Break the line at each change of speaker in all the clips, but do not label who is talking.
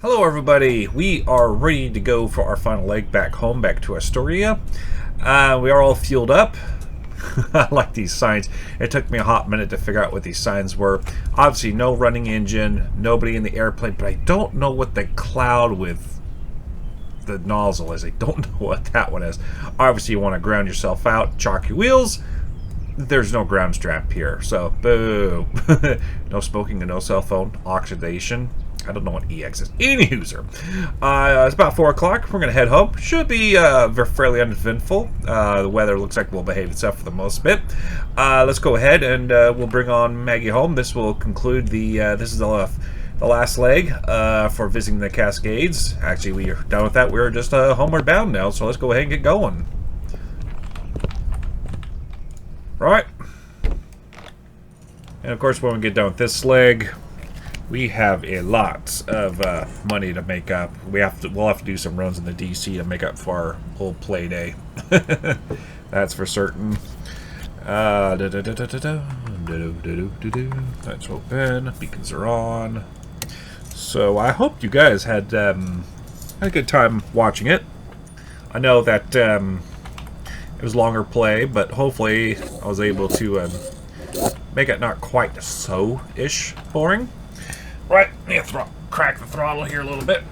Hello everybody, we are ready to go for our final leg back home, back to Astoria. We are all fueled up. I like these signs. It took me a hot minute to figure out what these signs were. Obviously no running engine, nobody in the airplane, but I don't know what the cloud with the nozzle is. I don't know what that one is. Obviously you want to ground yourself out, chalk your wheels. There's no ground strap here, so boo. No smoking and no cell phone, oxidation. I don't know what EX is. Any user. It's about 4 o'clock. We're going to head home. Should be fairly uneventful. The weather looks like will behave itself for the most bit. Let's go ahead and we'll bring on Maggie home. This will conclude the this is the last leg for visiting the Cascades. Actually, we are done with that. We're just homeward bound now, so let's go ahead and get going. Right. And of course, when we get done with this leg, we have a lot of money to make up. We'll have to do some runs in the DC to make up for our whole play day. That's for certain. Let's open. Beacons are on. So I hope you guys had a good time watching it. I know that it was longer play, but hopefully I was able to make it not quite so-ish boring. Right, crack the throttle here a little bit.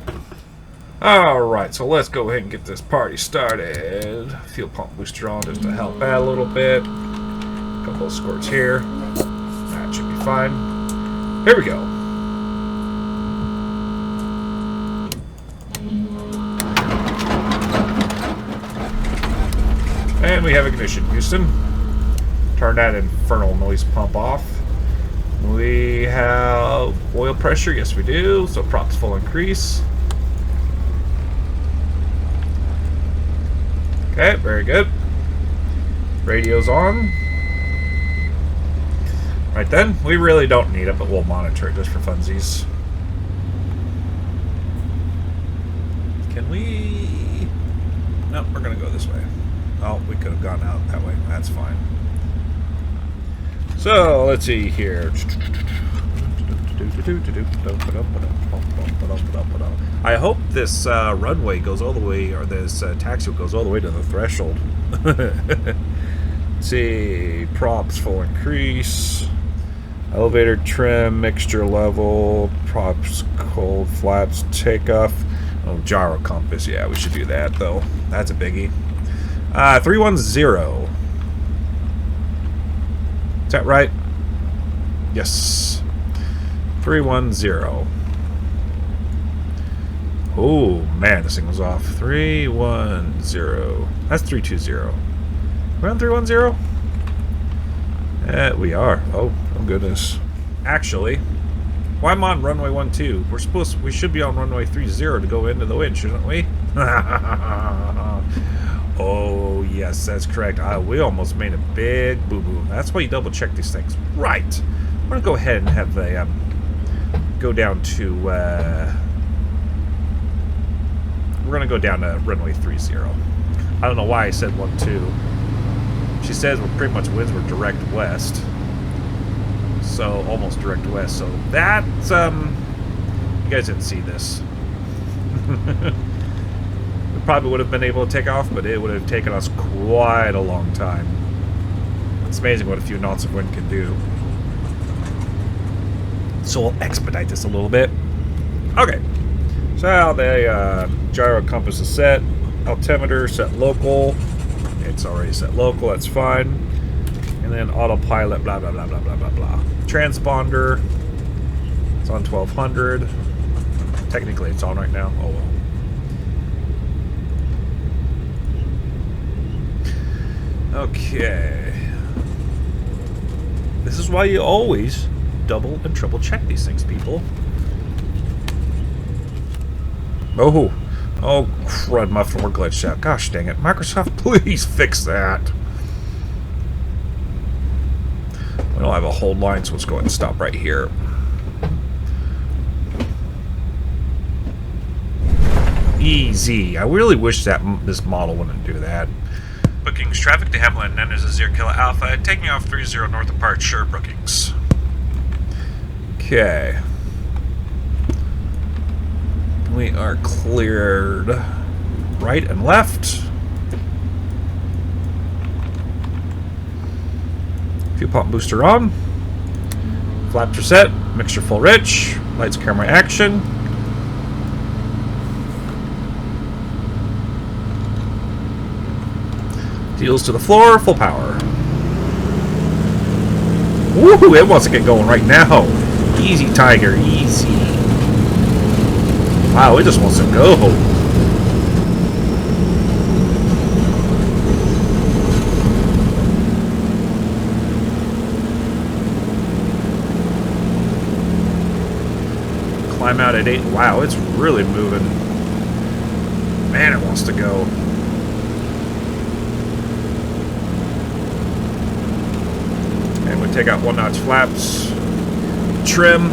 Alright, so let's go ahead and get this party started. Fuel pump booster on just to help out a little bit. A couple of squirts here. That should be fine. Here we go. And we have ignition, Houston. Turn that infernal noise pump off. We have oil pressure, yes we do, so props full increase. Okay, very good. Radio's on. Right then, we really don't need it, but we'll monitor it just for funsies. Can we... Nope, we're gonna go this way. Oh, we could have gone out that way, that's fine. So, let's see here. I hope this runway goes all the way, or this taxi goes all the way to the threshold. Let's see. Props full increase. Elevator trim, mixture level, props cold, flaps takeoff. Oh, gyro compass. Yeah, we should do that, though. That's a biggie. 310. Is that right? Yes. 310. Oh, man, this thing was off. 310. That's 320. We're on 310? We are. Oh goodness. Actually, well, I'm on runway 12. We should be on runway 30 to go into the wind, shouldn't we? Oh, yes, that's correct. We almost made a big boo-boo. That's why you double-check these things. Right. I'm going to go ahead and have the, go down to, we're going to go down to runway 30. I don't know why I said 12. She says we're pretty much winds were direct west. So, almost direct west. So, that's, you guys didn't see this. Probably would have been able to take off, but it would have taken us quite a long time. It's amazing what a few knots of wind can do. So we'll expedite this a little bit. Okay. So the gyro compass is set. Altimeter set local. It's already set local, that's fine. And then autopilot, blah, blah, blah, blah, blah, blah, blah. Transponder. It's on 1200. Technically it's on right now. Oh well. Okay. This is why you always double and triple check these things, people. Oh, crud, my floor glitched out. Gosh dang it. Microsoft, please fix that. We don't have a hold line, so let's go ahead and stop right here. Easy. I really wish that this model wouldn't do that. Bookings. Traffic to Havilland 9 is a 0 Kilo Alpha. Taking off 30 north of Park. Sure, bookings. Okay. We are cleared right and left. Fuel pump booster on. Flaps are set. Mixture full rich. Lights, camera, action. Deals to the floor. Full power. Woo! It wants to get going right now. Easy, Tiger. Easy. Wow, it just wants to go. Climb out at 8. Wow, it's really moving. Man, it wants to go. And we take out 1-notch flaps. Trim.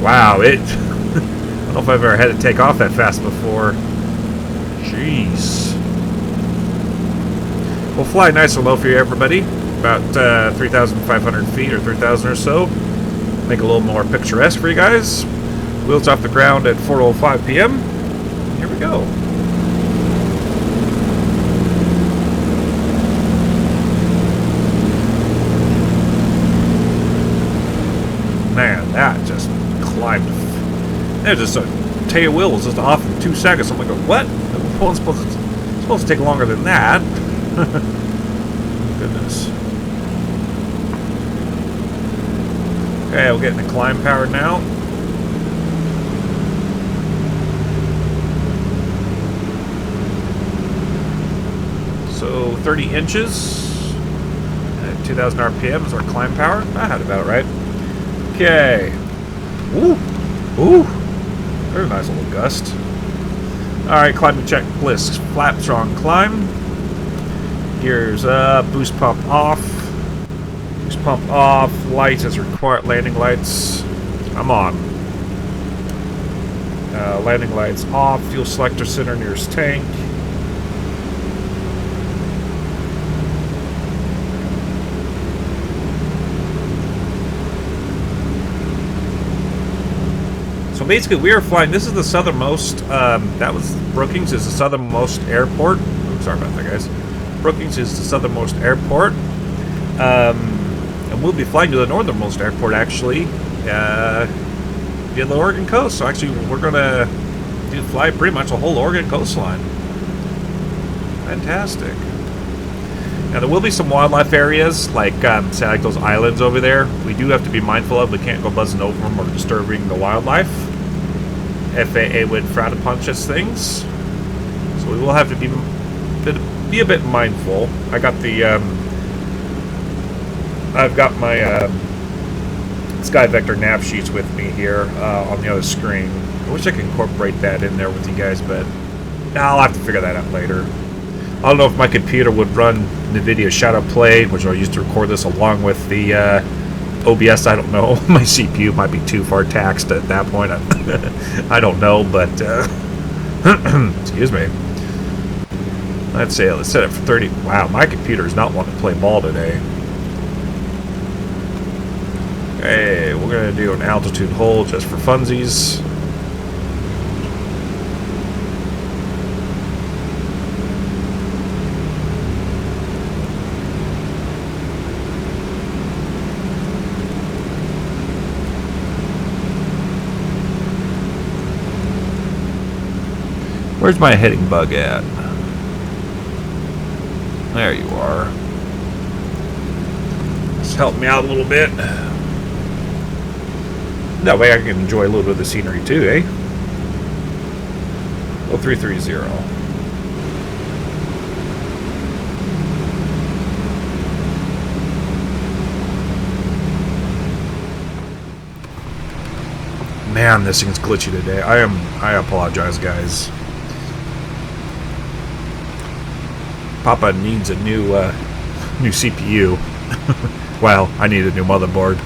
Wow, it... I don't know if I've ever had to take off that fast before. Jeez. We'll fly nice and low for you, everybody. About 3,500 feet or 3,000 or so. Make a little more picturesque for you guys. Wheels off the ground at 4:05 p.m. Here we go. Man, that just climbed. There's just a tail wheel was just off in 2 seconds. I'm like, what? It wasn't supposed to take longer than that. Goodness. Okay, we're getting the climb power now. So 30 inches at 2,000 RPM is our climb power. I had about right. Okay. Ooh. Ooh. Very nice little gust. Alright, climbing checklist. Flaps are on climb. Gears up. Boost pump off. Boost pump off. Lights as required. Landing lights. I'm on. Landing lights off. Fuel selector center nearest tank. So basically, we are flying. This is the southernmost. That was Brookings is the southernmost airport. Oops, sorry about that, guys. Brookings is the southernmost airport, and we'll be flying to the northernmost airport actually, via the Oregon coast. So actually, we're gonna fly pretty much the whole Oregon coastline. Fantastic. Now there will be some wildlife areas, like say like those islands over there. We do have to be mindful of. We can't go buzzing over them or disturbing the wildlife. FAA would frown upon such things, so we will have to be a bit mindful. I got the I've got my Sky Vector nav sheets with me here on the other screen. I wish I could incorporate that in there with you guys, but I'll have to figure that out later. I don't know if my computer would run NVIDIA Shadow Play, which I'll use to record this along with the OBS. I don't know. My CPU might be too far taxed at that point. I don't know, but excuse me. Let's say let's set it for 30. Wow, my computer is not wanting to play ball today. Okay, we're gonna do an altitude hold just for funsies. Where's my heading bug at? There you are. Just help me out a little bit. That way I can enjoy a little bit of the scenery too, eh? 0330. Man, this thing's glitchy today. I apologize, guys. Papa needs a new CPU. Well, I need a new motherboard.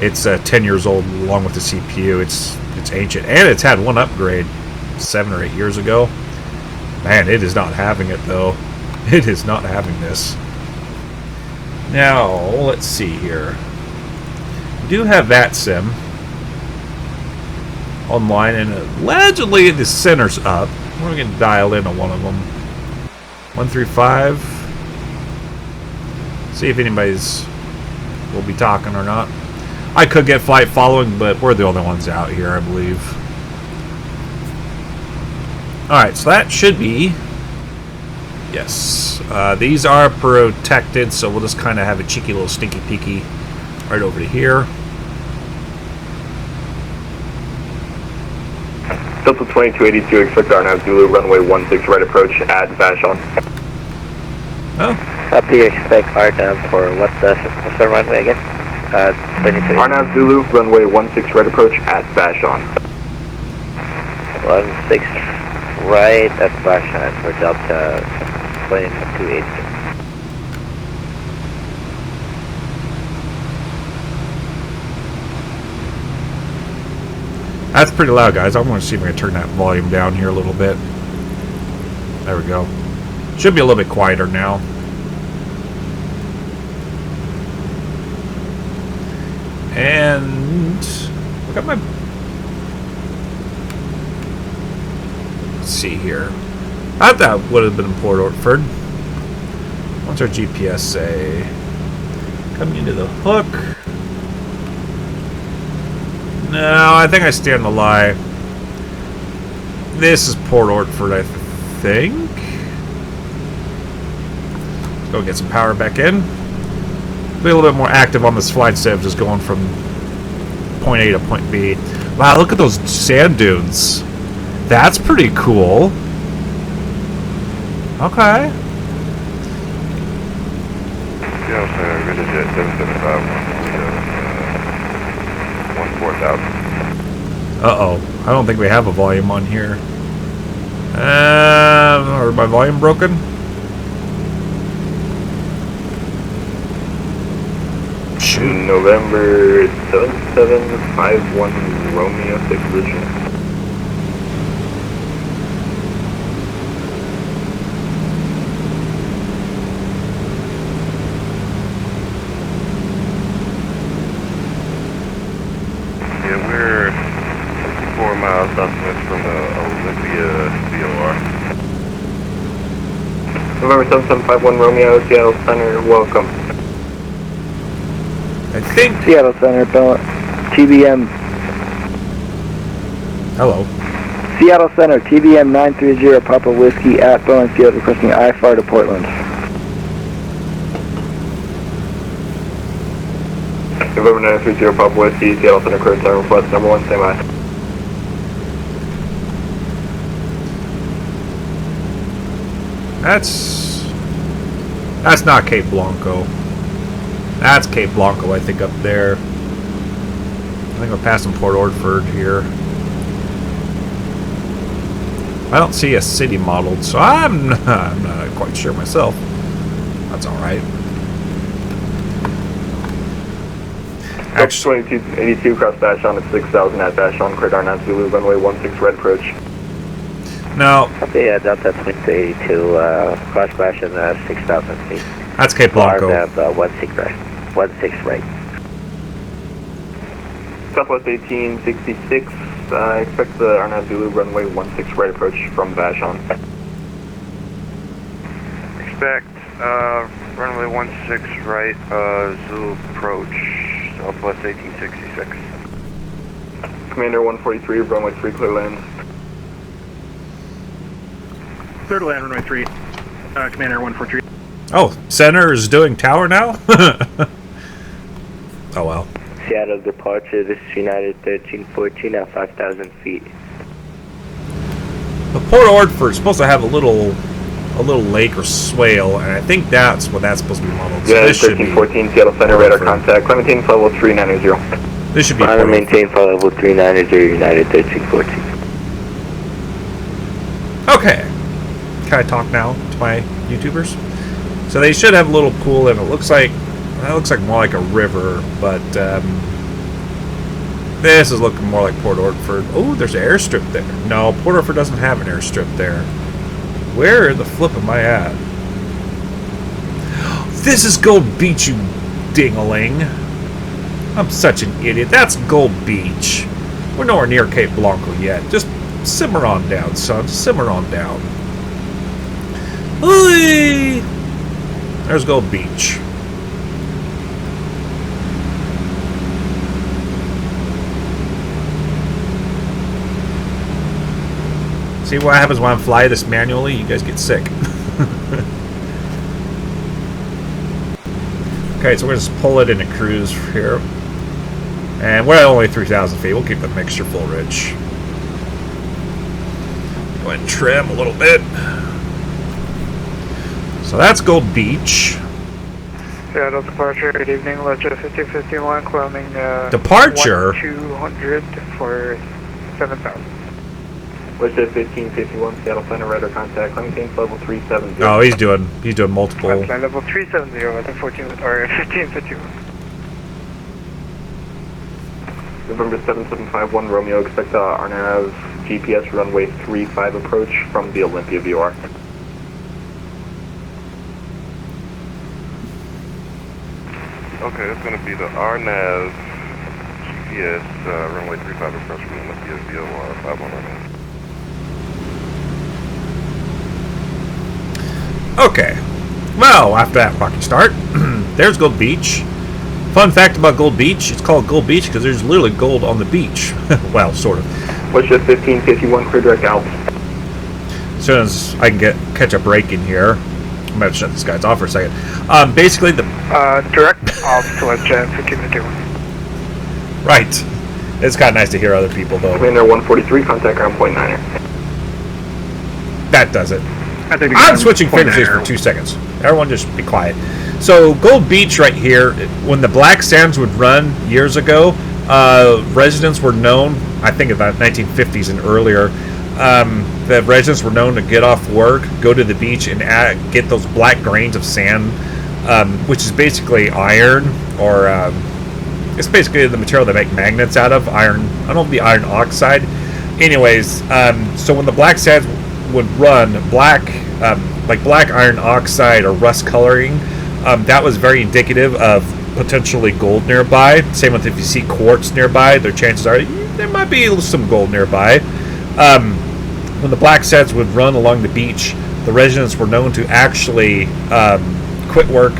It's 10 years old along with the CPU. It's ancient, and it's had one upgrade 7 or 8 years ago. Man, it is not having it though. It is not having this. Now, let's see here. We do have that sim online, and allegedly the center's up. We're going to dial in on one of them. 135. See if anybody's will be talking or not. I could get flight following, but we're the only ones out here, I believe. Alright, so that should be... Yes. These are protected, so we'll just kind of have a cheeky little stinky peeky right over to here.
Delta 2282, expect Arnav Zulu, runway 16 right approach at Vashon.
Oh.
Up here, expect Arnav for what's the runway again? 22.
Arnav Zulu, runway 16 right approach at Vashon.
16 right at Vashon for Delta 2282.
That's pretty loud, guys. I'm going to see if I can turn that volume down here a little bit. There we go. Should be a little bit quieter now. And look at my... Let's see here. I thought that would have been in Port Orford. What's our GPS say? Coming into the hook. No, I think I stand to lie. This is Port Orford, I think. Let's go get some power back in. Be a little bit more active on this flight instead of just going from point A to point B. Wow, look at those sand dunes. That's pretty cool. Okay.
Yeah, sir. Good as 14,000.
Uh-oh. I don't think we have a volume on here. Or my volume broken? Shoot.
November 7751 Romeo 6 position. Yeah, we're 64 miles southwest from Olympia COR. November 7751 Romeo, Seattle Center, welcome.
I think...
Seattle Center, TBM.
Hello.
Seattle Center, TBM 930 Papa Whiskey at Bowen Field, requesting IFR to Portland.
November 930 Papa Whiskey, Seattle Center, clear time request number 1, stand by.
That's not Cape Blanco. That's Cape Blanco, I think, up there. I think we're passing Port Orford here. I don't see a city modeled, so I'm not quite sure myself. That's alright.
Actually, 2282 cross Vashon at 6,000 at Vashon, clear Arnav Zulu, runway 16 red approach.
No.
Yeah, Delta 2282, cross Vashon 6,000 feet.
That's Cape Blanco.
Arnav 16 right. 16 right.
Southwest 1866, expect the Arnav Zulu runway 16 right approach from Vashon.
Expect runway 16 right, Zulu approach, Southwest 1866.
Commander 143, runway 3 clear land.
Clear to land, runway 3, Commander 143.
Oh, center is doing tower now? Oh well.
Seattle departure, this is United 1314 at 5,000 feet.
The Port Orford is supposed to have a little lake or swale, and I think that's what that's supposed to be modeled. So
Yeah,
this should be
1314, Seattle Center, radar contact. Climate maintain level 390.
This should be
Climate
Port
maintain for level 390, United 1314.
Okay. Can I talk now to my YouTubers? So they should have a little pool, and it looks like more like a river, but this is looking more like Port Orford. Oh, there's an airstrip there. No, Port Orford doesn't have an airstrip there. Where the flip am I at? This is Gold Beach, you ding-a-ling. I'm such an idiot. That's Gold Beach. We're nowhere near Cape Blanco yet. Just simmer on down, son. Simmer on down. Whee! There's Gold Beach. See what happens when I fly this manually? You guys get sick. Okay, so we're just pull it into cruise here. And we're at only 3,000 feet. We'll keep the mixture full rich. Go ahead and trim a little bit. So that's Gold Beach.
Seattle departure, good evening, Ledger 5051, climbing
Departure?
200 for 7,000.
Ledger 1551, Seattle Center, radar contact, climbing change level 370.
Oh, he's doing multiple.
Flight level 370, I think 14 or 1551.
November 7751, Romeo, expect RNAV GPS runway 35 approach from the Olympia VOR.
Okay, it's going to be the RNAV GPS runway 35 approach from Olympia VOR 511.
Okay. Well, after that rocky start, there's Gold Beach. Fun fact about Gold Beach, it's called Gold Beach because there's literally gold on the beach. Well, sort of.
Ledger 1551, clear direct Alps.
As soon as I can catch a break in here, I'm going to shut this guy's off for a second. Basically, the...
Direct off to Ledger 1551.
Right. It's kind of nice to hear other people, though.
Commander 143, contact ground point 9er.
That does it.
I'm
switching frequencies for 2 seconds. Everyone just be quiet. So, Gold Beach right here, when the Black Sands would run years ago, residents were known, I think in the 1950s and earlier, the residents were known to get off work, go to the beach, and get those black grains of sand, which is basically iron, or it's basically the material they make magnets out of, iron. I don't know if the iron oxide. Anyways, so when the Black Sands would run, black iron oxide or rust coloring, that was very indicative of potentially gold nearby. Same with if you see quartz nearby, their chances are there might be some gold nearby. When the Black Sands would run along the beach, the residents were known to actually quit work,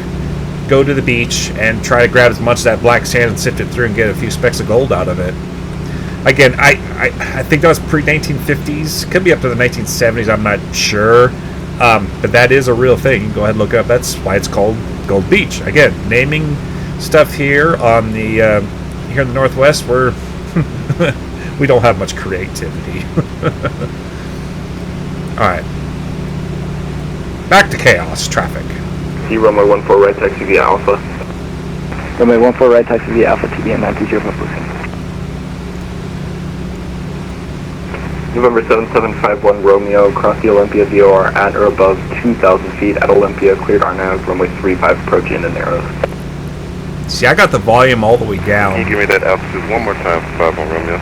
go to the beach, and try to grab as much of that black sand and sift it through and get a few specks of gold out of it. Again, I think that was pre-1950s. Could be up to the 1970s. I'm not sure. But that is a real thing. You can go ahead and look it up. That's why it's called Gold Beach. Again, naming stuff here on the here in the Northwest, we don't have much creativity. All right. Back to chaos traffic.
See runway 14 right taxi via Alpha.
Runway 14 right taxi via Alpha TBM 930 Papa Whiskey.
November 7751, Romeo, across the Olympia VOR at or above 2,000 feet at Olympia, cleared RNAV, runway 35 approach in the narrows.
See, I got the volume all the way down.
Can you give me that altitude one more time for 51 Romeo?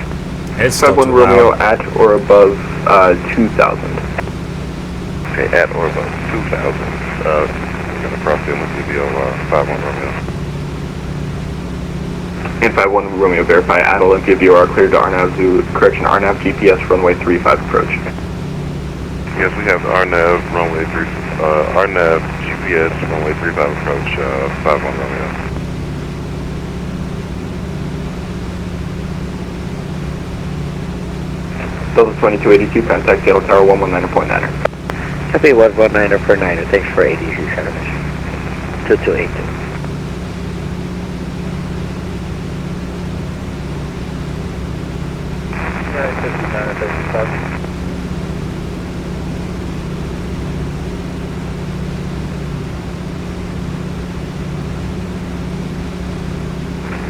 It's still
51
too
Romeo
loud.
at or above 2,000.
Okay, at or above 2,000. We're going to cross the Olympia VOR 51 Romeo.
And 51 Romeo, verify at Olympia VOR, cleared to RNAV Zoo, correction RNAV GPS, runway 35 approach.
Yes, we have RNAV runway 3, RNAV GPS runway 35 approach, 51 Romeo.
Delta 2282, contact Seattle Tower 119.9er.
Copy 119er per 9er, thanks for ADC service. 2282.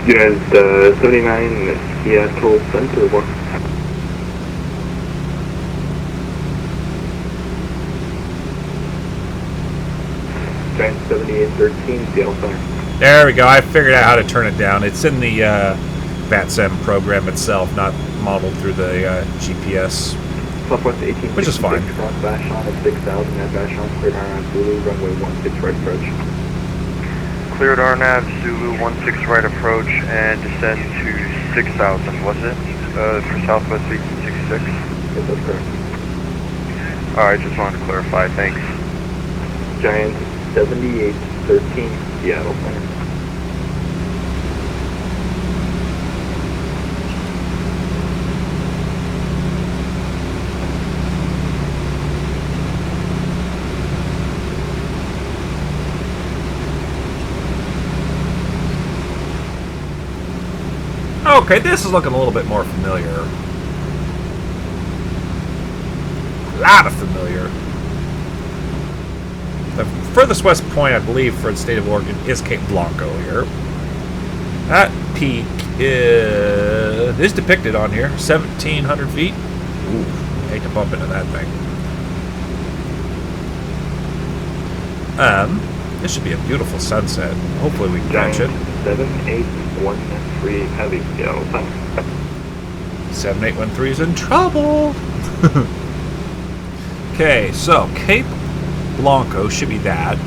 You guys, 79 Seattle Center, what? Giant 7813 Seattle Center.
There we go. I figured out how to turn it down. It's in the VATSIM program itself, not modeled through the GPS.
Southwest 18,
Which is fine.
Cross Vashon at 6,000 at Vashon, cleared RNAV Zulu, runway 16 right approach.
Cleared RNAV Zulu 16 right approach and descend to 6,000, was it? For Southwest 1866.
Yes, that's correct.
Alright, just wanted to clarify, thanks.
Giant 7813 Seattle Center.
Okay, this is looking a little bit more familiar. A lot of familiar. The furthest west point, I believe, for the state of Oregon is Cape Blanco here. That peak is depicted on here, 1,700 feet. Ooh, hate to bump into that thing. This should be a beautiful sunset. Hopefully we can catch it.
7813 Heavy Seattle Center.
7813 is in trouble. Okay, so Cape Blanco should be that.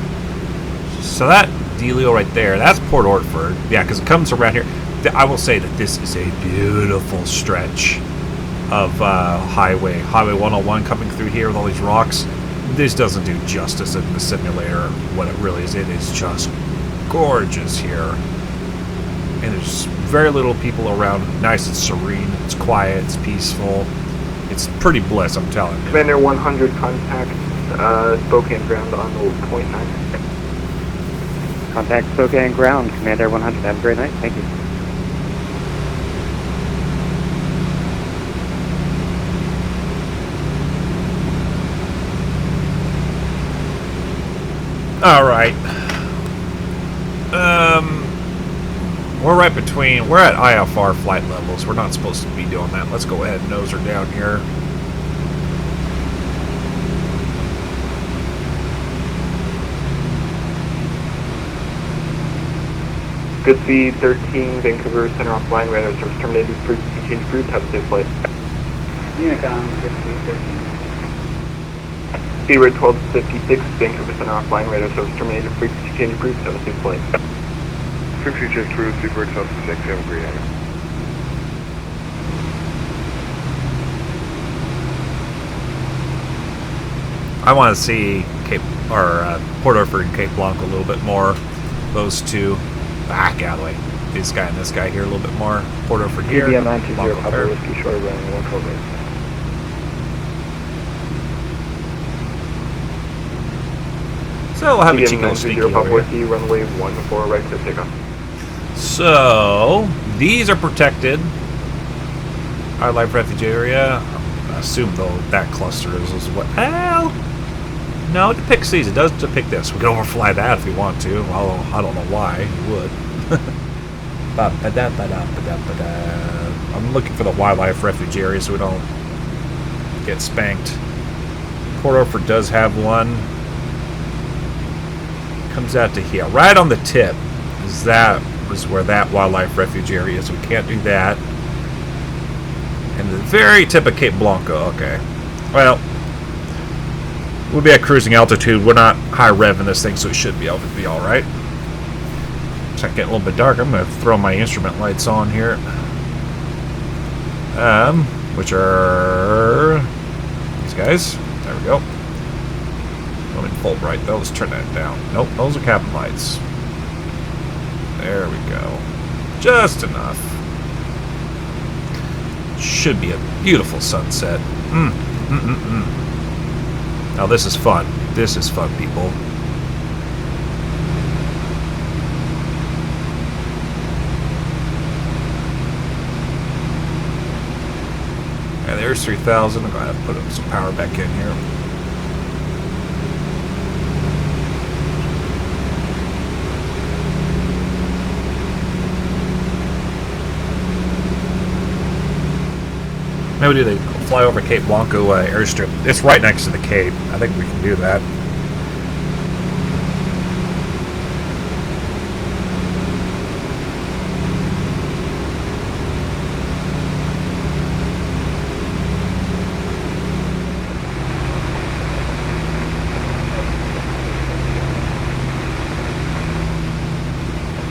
So that dealio right there, that's Port Orford. Yeah, because it comes around here. I will say that this is a beautiful stretch of Highway 101 coming through here with all these rocks. This doesn't do justice in the simulator. What it really is, it is just gorgeous here. And there's very little people around. Nice and serene. It's quiet. It's peaceful. It's pretty bliss, I'm telling you.
Commander 100 contact Spokane ground on the .9.
Contact Spokane ground, Commander 100. Have a great night. Thank you.
All right. We're right between. We're at IFR flight levels. We're not supposed to be doing that. Let's go ahead and nose her down here.
Good speed 13, Vancouver Center offline, radar service terminated, change route, have a safe flight.
Unicom, good speed 13.
Speed rate 1256, Vancouver Center offline, radar service terminated, frequency change route, have a safe flight.
Frequency change through, Super 1266, have a great night.
I want to see Port Orford and Cape Blanco a little bit more. Those two. Back out of the way. This guy and this guy here a little bit more. Port Orford here.
KBM 920
Blanco
Papa
there.
Whiskey Short running 112 right.
So we'll have a
KBM
cheeky little sneaky
920 Papa
over here.
Whiskey, runway 14 right to takeoff.
So these are protected. Wildlife refuge area. I assume though that cluster is what. Well, no, it depicts these. It does depict this. We can overfly that if we want to. Well, I don't know why you would. I'm looking for the wildlife refuge area so we don't get spanked. Port Orford does have one. Comes out to here, right on the tip. Is where that wildlife refuge area is. We can't do that. And the very tip of Cape Blanco. Okay. Well, we'll be at cruising altitude. We're not high rev in this thing, so it should be able to be all right. It's getting a little bit dark. I'm going to throw my instrument lights on here, which are these guys. There we go. Let me full bright though. Let's turn that down. Nope, those are cabin lights. There we go. Just enough. Should be a beautiful sunset. Now this is fun. This is fun, people. And there's 3,000. I'm going to have to put some power back in here. Maybe they fly over Cape Blanco airstrip. It's right next to the Cape. I think we can do that.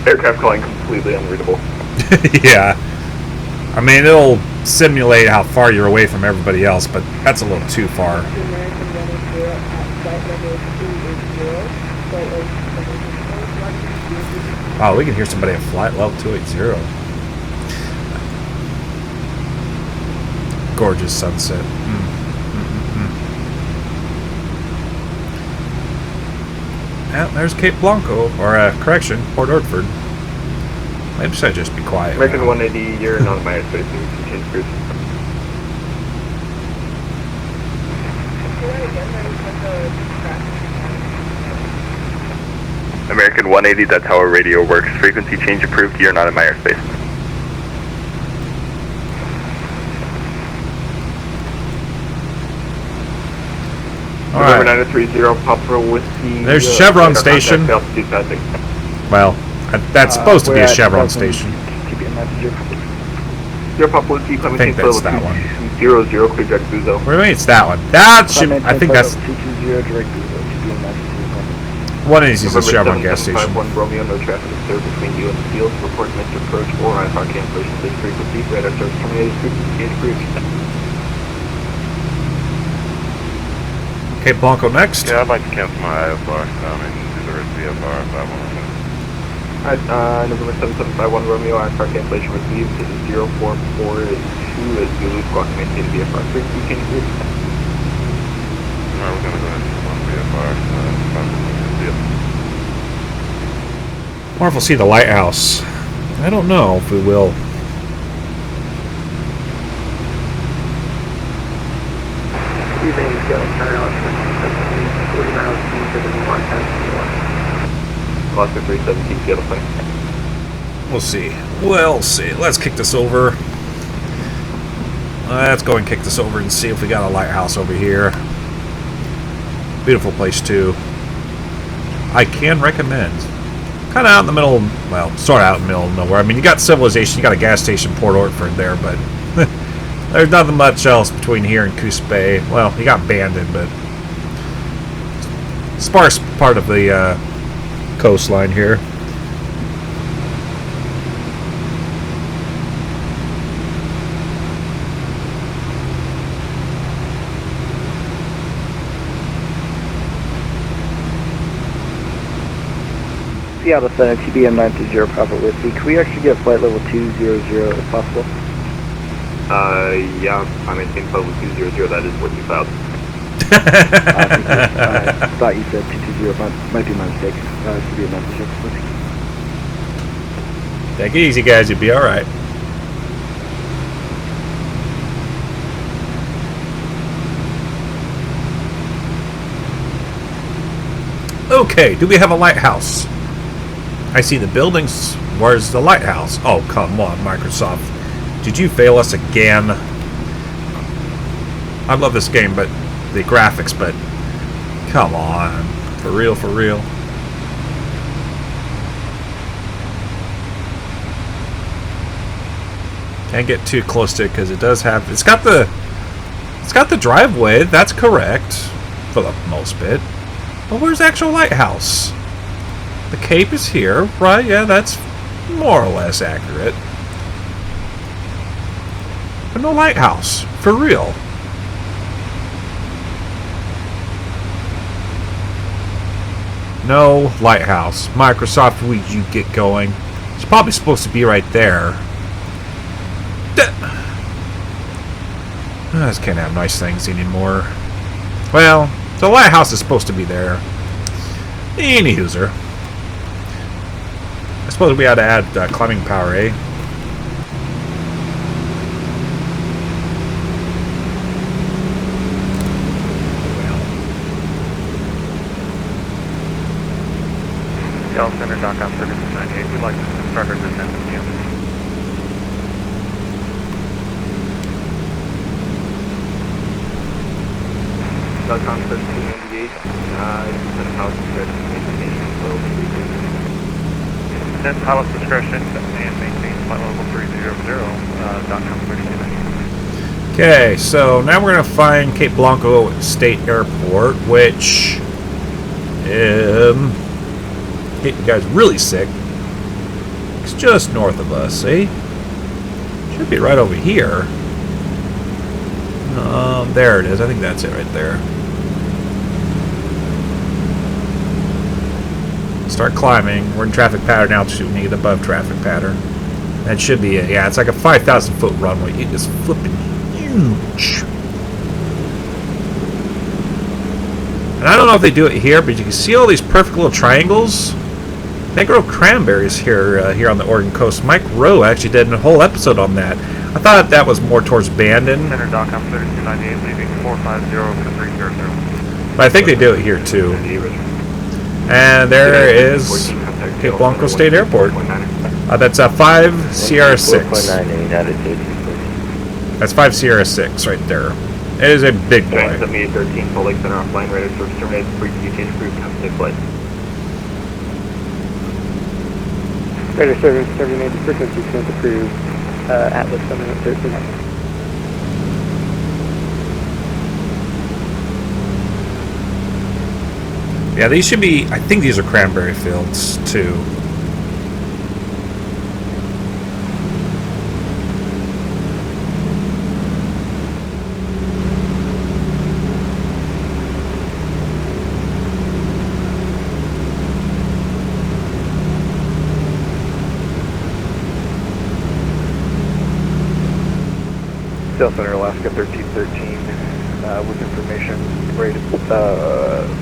Aircraft calling completely unreadable.
Yeah. I mean, it'll simulate how far you're away from everybody else, but that's a little too far. Oh, we can hear somebody at flight level 280. Gorgeous sunset. Yeah, there's Cape Blanco, or correction, Port Orford. Maybe should I just be quiet?
American
now?
180, you're not in my airspace, so you can change cruise. American 180, that's how our radio works. Frequency change approved, you're not in my airspace.
Alright.
November 930, Papa Whiskey.
There's Chevron Station.
Altitude passing.
Well, that's supposed to be a
we're at
Chevron
2000
station.
TBM 90.
Your Papa Whiskey,
I think that's that one.
200, clear direct Buzo.
Wait, it's that one. That should. I think that's
220 direct Buzo, TBM 92.
one is a Chevron gas station.
751 Romeo, no traffic observed between you and the field. Report missed approach or IFR cancellation. This frequency, radar service terminated. Frequency approved.
Cape Blanco next.
Yeah, I'd like to cancel my IFR and do the rest of the IFR if I want to.
Alright, November 7751 Romeo, IFR cancellation received. This is 0442 as Zulu squawk maintain VFR frequency change group.
Alright, we're going to go ahead and cancel VFR.
Wonder if we'll see the lighthouse. I don't know if we will.
Oscar 317, Seattle Plane.
We'll see. We'll see. Let's kick this over. Let's go and kick this over and see if we got a lighthouse over here. Beautiful place too. I can recommend. Kind of out in the middle, well, sort of out in the middle of nowhere. I mean, you got civilization, you got a gas station, Port Orford there, but there's nothing much else between here and Coos Bay. Well, you got Bandon, but sparse part of the coastline here.
Seattle Center, TBM 930, Papa Whiskey. Can we actually get flight level 200 if possible?
Yeah, I maintain flight level 200, that is what you filed.
I thought you said 220, might be my mistake. TBM 930, Whiskey.
Take it easy, guys. You'll be all right. Okay, do we have a lighthouse? I see the buildings. Where's the lighthouse? Oh, come on, Microsoft. Did you fail us again? I love this game, but the graphics, but come on. For real, for real. Can't get too close to it because it does have, it's got the driveway, that's correct for the most bit. But where's the actual lighthouse? The Cape is here, right? Yeah, that's more or less accurate. But no lighthouse, for real. No lighthouse. Microsoft, would you get going? It's probably supposed to be right there. I just can't have nice things anymore. Well, the lighthouse is supposed to be there. Any hooser. I suppose we had to add climbing power, eh?
Seattle Center, dock on 3698. We'd like to start our descent with you.
Dot-com 1398, Penthouse discretion, maintain flow 330.
Then pilot's discretion and maintain flight level 300, .com 3298.
Okay, so now we're going to find Cape Blanco State Airport, which get you guys really sick. It's just north of us, see? Should be right over here. There it is. I think that's it right there. Start climbing. We're in traffic pattern altitude. We need above traffic pattern. That should be it. Yeah, it's like a 5,000 foot runway. It is flipping huge. And I don't know if they do it here, but you can see all these perfect little triangles. They grow cranberries here on the Oregon coast. Mike Rowe actually did a whole episode on that. I thought that was more towards Bandon.
Center.com 3298, leaving 450 for 300.
But I think they do it here too. And there is Cape Blanco State Airport. That's a 5 Sierra 6. That's 5 Sierra 6 right there. It is a big boy.
7813, Salt Lake Center offline, radar service terminated, frequency change approved, have a safe flight.
Radar service terminated, frequency change approved, Atlas coming at 13.
Yeah, these should be, I think these are cranberry fields too.
South Center, Alaska 1313, with information ready for perspective.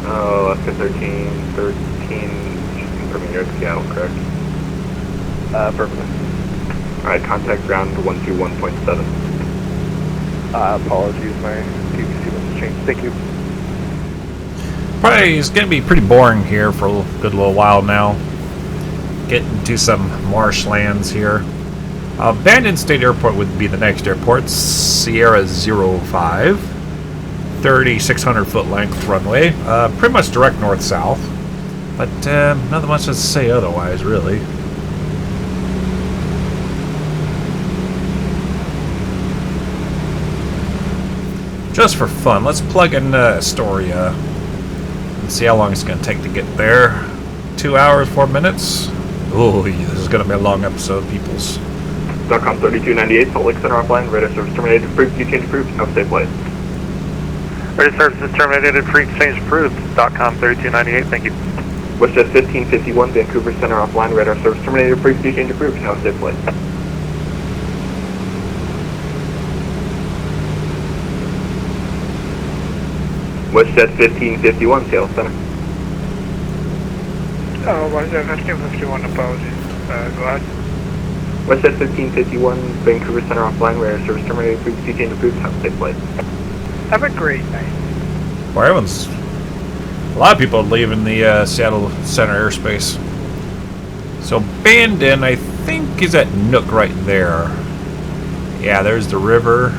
Alaska 1313, just confirming you're at Seattle, correct?
Affirmative.
Alright, contact ground 121.7.
Apologies, my PVC must have changed. Thank you.
Probably it's going to be pretty boring here for a good little while now. Getting to some marshlands here. Bandon State Airport would be the next airport. Sierra 05. 3,600 foot length runway. Pretty much direct north-south. But nothing much to say otherwise, really. Just for fun, let's plug in Astoria and see how long it's going to take to get there. 2 hours, 4 minutes. Oh, this is going to be a long episode, peoples.
.com 3298, Salt Lake Center offline, radar service terminated, frequency change approved, have a safe flight.
Radar services terminated, frequency change approved. .com 3298, thank you.
WestJet 1551, Vancouver Center offline, radar service terminated, frequency change approved, have a safe flight. WestJet 1551, Seattle Center.
WestJet 1551, apologies. Go ahead.
WestJet 1551, Vancouver Center offline, radar service terminated, frequency change approved, have a safe flight.
Have a great night.
Well, everyone's... A lot of people leaving the Seattle Center airspace. So Bandon, I think, is at Nook right there. Yeah, there's the river.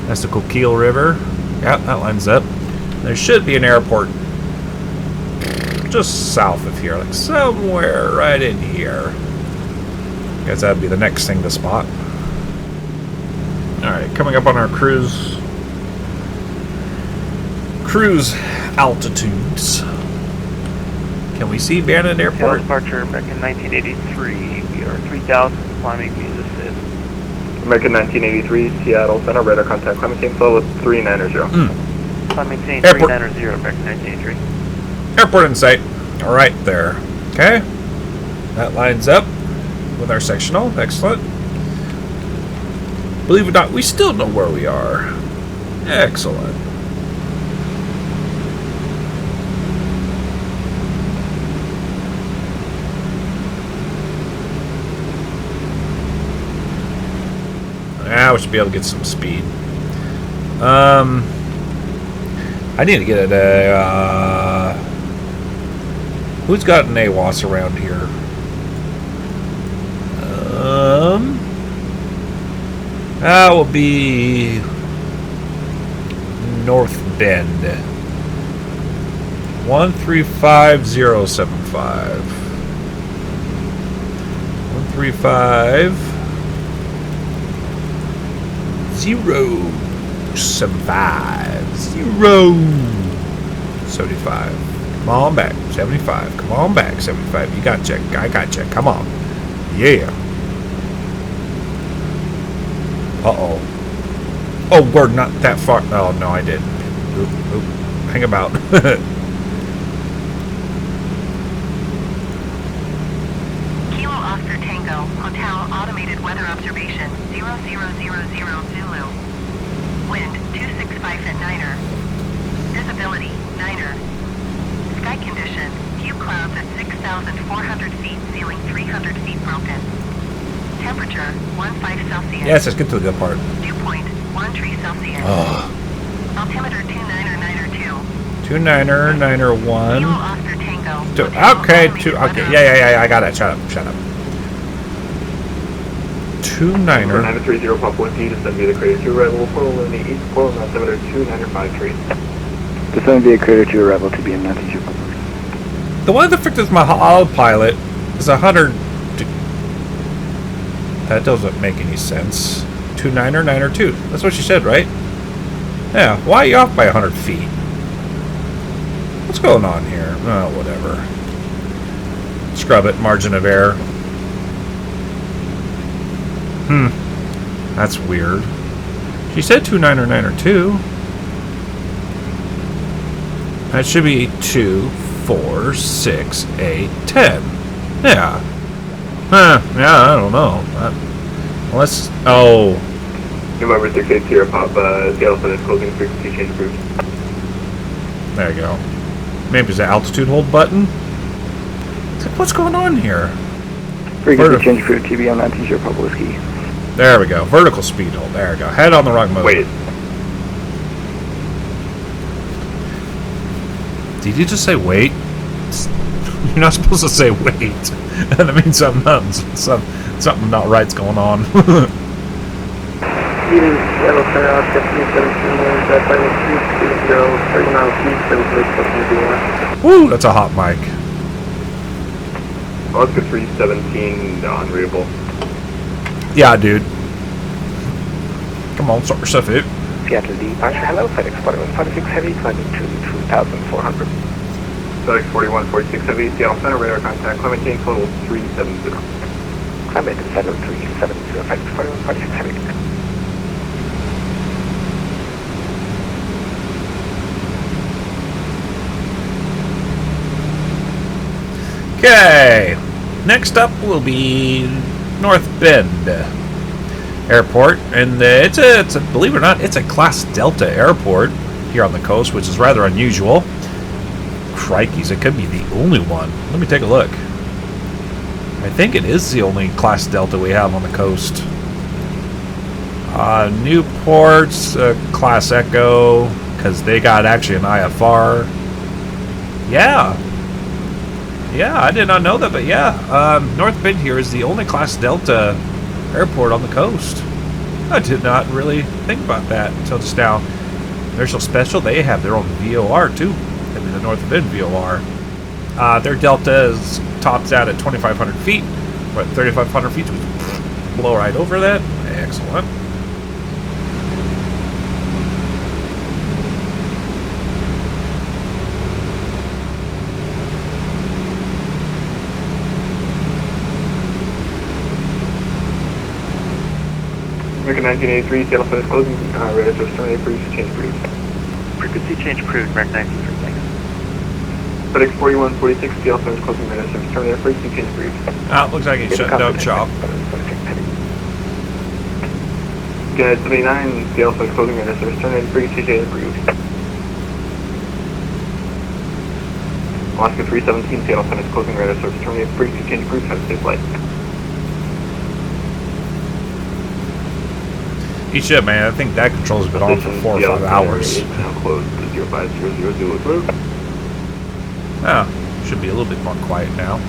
That's the Coquille River. Yeah, that lines up. There should be an airport just south of here, like somewhere right in here. Guess that'd be the next thing to spot. Alright, coming up on our cruise altitudes. Can we see Bandon Airport?
Departure back in 1983. We are 3,000, climbing visa assist.
American 1983, Seattle Center, radar contact, climate change level 390.
Climbing change
Airport.
390 back in 1983.
Airport in sight. Right there. Okay. That lines up with our sectional. Excellent. Believe it or not, we still know where we are. Excellent. Now we should be able to get some speed. I need to get a... who's got an AWAS around here? That will be North Bend. 135075. 135 075 075. 75. Come on back. 75. Come on back. 75. You got you. I got you. Come on. Yeah. Uh-oh. Oh, we're not that far. Oh, no, I didn't. Oop, oop. Hang about.
Kilo Oscar Tango, Hotel Automated Weather Observation, 0000 Zulu. Wind, 265 at Niner. Visibility, Niner. Sky condition, few clouds at 6,400 feet, ceiling 300 feet broken. Temperature, 15 Celsius.
Yes, let's get to the good part.
Dew point, 13 Celsius.
Oh.
Altimeter 29992.
29er, 91.
Kilo Oscar Tango.
Okay, okay, yeah, I got it. Shut up. 29er.
930 Pop Whiskey, descend via the crater to arrival, portal in the east portal, altimeter 2953.
Descend via crater to arrival to be in Massachusetts.
The one that fixes my autopilot is 100. That doesn't make any sense. 29er, 9er, 2. That's what she said, right? Yeah, why are you off by 100 feet? What's going on here? Oh, whatever. Scrub it, margin of error. That's weird. She said 29er, 9er, 2. That should be 2, 4, 6, 8, 10. Yeah. Yeah, I don't know. Unless... Oh.
November 6 Sierra Pop, Seattle Center closing frequency change approved.
There you go. Maybe it's the altitude hold button? It's like, what's going on here?
Frequency change approved to be on 90 Pop Whiskey.
There we go. Vertical speed hold. There we go. Head on the wrong mode.
Wait.
Did you just say wait? You're not supposed to say wait. That means something not right's going on.
Seattle Center, Oscar 317, winds at 320, 30 miles east of Lake New
Woo, that's a hot mic.
Oscar 317, unreadable.
Yeah, dude. Come on, sort yourself out.
Seattle departure, hello, FedEx 4146 Heavy, climbing to 2,400.
FedEx 4146 Heavy, Seattle Center, radar contact, climate change total 370.
Climate settle 370, FedEx 4146 Heavy.
Okay. Next up will be North Bend Airport, and it's a believe it or not, it's a Class Delta airport here on the coast, which is rather unusual. Crikeys, it could be the only one. Let me take a look. I think it is the only Class Delta we have on the coast. Newport's Class Echo, because they got actually an IFR. Yeah, I did not know that, but yeah, North Bend here is the only Class Delta airport on the coast. I did not really think about that until just now. They're so special, they have their own VOR too. I mean, the North Bend VOR. Their Delta is tops out at 2,500 feet. What, 3,500 feet? We blow right over that. Excellent.
American 1983, Seattle Center closing, radar service terminated, frequency change approved.
Frequency change approved, American 93, thanks.
FedEx 4146, Seattle Center closing, radar service terminated, frequency change approved.
Looks like he's shutting down shop.
Good 79, Seattle Center closing, radar service terminated, frequency change approved. Alaska 317, Seattle Center closing, radar service terminated, frequency change approved, have a safe flight.
He should, man. I think that control's been on for 4 or 5 hours.
Now closed to 05000 approved.
Oh, should be a little bit more quiet now.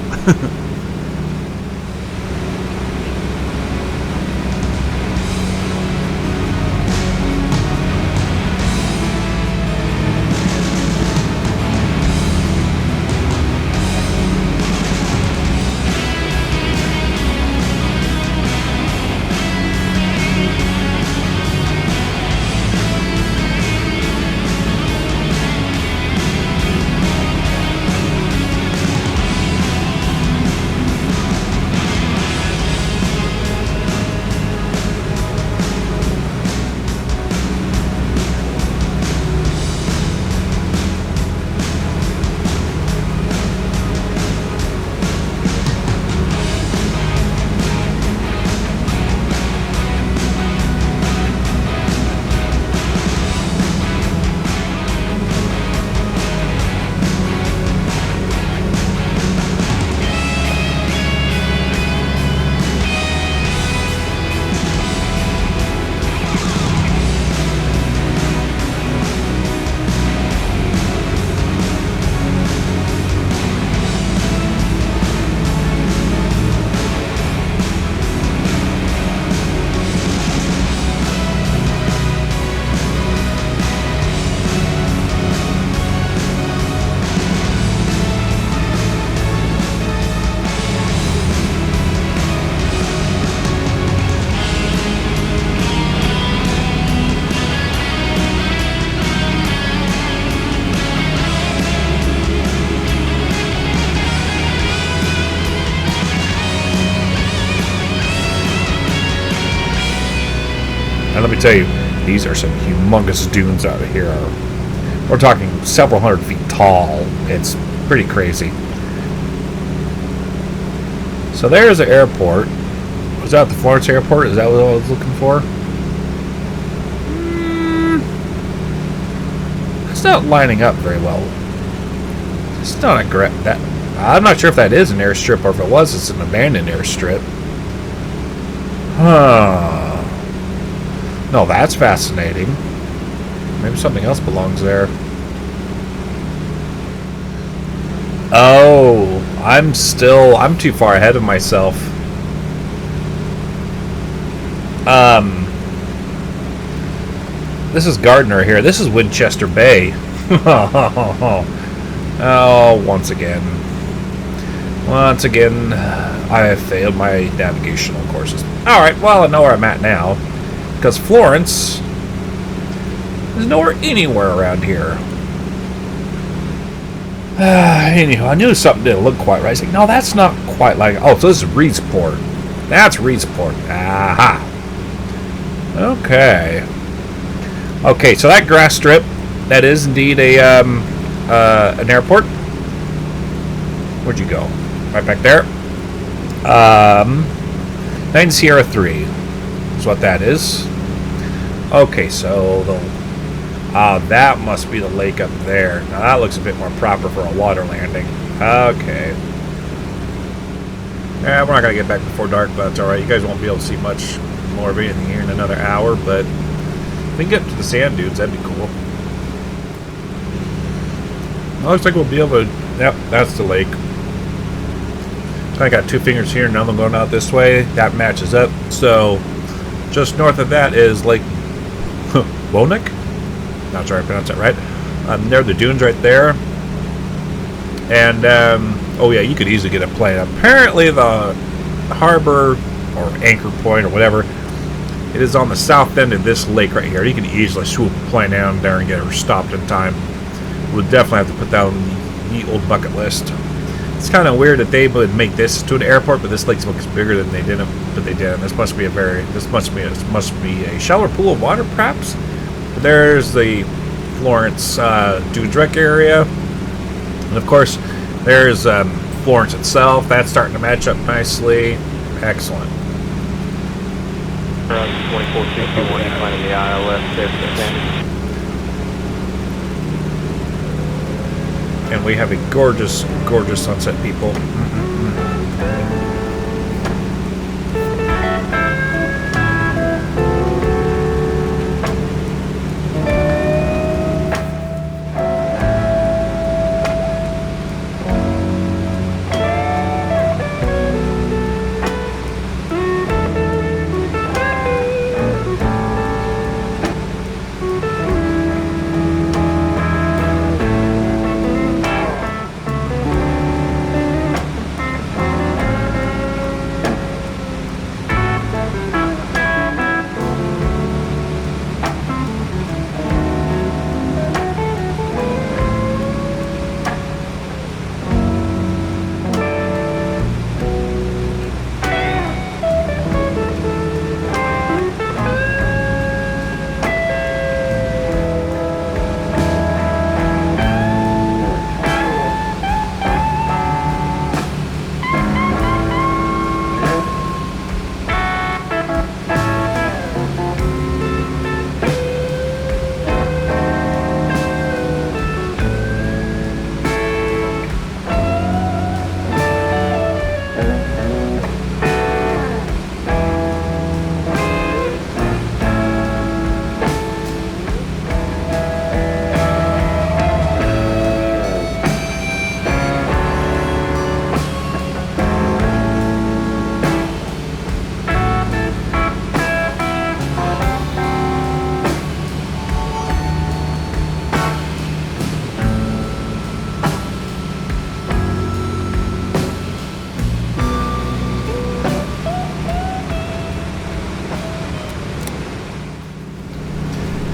let me tell you, these are some humongous dunes out of here. We're talking several hundred feet tall. It's pretty crazy. So there's the airport. Was that the Florence airport? Is that what I was looking for? It's not lining up very well. It's not a great... I'm not sure if that is an airstrip, or if it was, it's an abandoned airstrip. Huh. No, that's fascinating. Maybe something else belongs there. Oh, I'm too far ahead of myself. This is Gardner here. This is Winchester Bay. Oh, once again, I have failed my navigational courses. Alright, well, I know where I'm at now, because Florence is nowhere anywhere around here. Anyhow, I knew something didn't look quite right. I was like, no, that's not quite like... Oh, so this is Reedsport. That's Reedsport. Aha. Okay. Okay, so that grass strip, that is indeed an airport. Where'd you go? Right back there. 9 Sierra 3 is what that is. Okay, so that must be the lake up there. Now that looks a bit more proper for a water landing. Okay. Yeah, we're not going to get back before dark, but that's alright. You guys won't be able to see much more of anything here in another hour, but if we can get to the sand dunes, that'd be cool. Looks like we'll be able to... Yep, that's the lake. I got 2 fingers here, none of them going out this way. That matches up. So, just north of that is Lake Wonik. Not sure I pronounced that right. There are the dunes right there. And, oh yeah, you could easily get a plane. Apparently the harbor, or anchor point, or whatever, it is on the south end of this lake right here. You can easily swoop a plane down there and get her stopped in time. We'll definitely have to put that on the old bucket list. It's kind of weird that they would make this to an airport, but this lake looks bigger than they didn't. But they did. This must be a shallower pool of water, perhaps. But there's the Florence Dunes Rec area, and of course, there's Florence itself. That's starting to match up nicely. Excellent.
2461, you're finding the ILS there for the standard.
And we have a gorgeous, gorgeous sunset, people.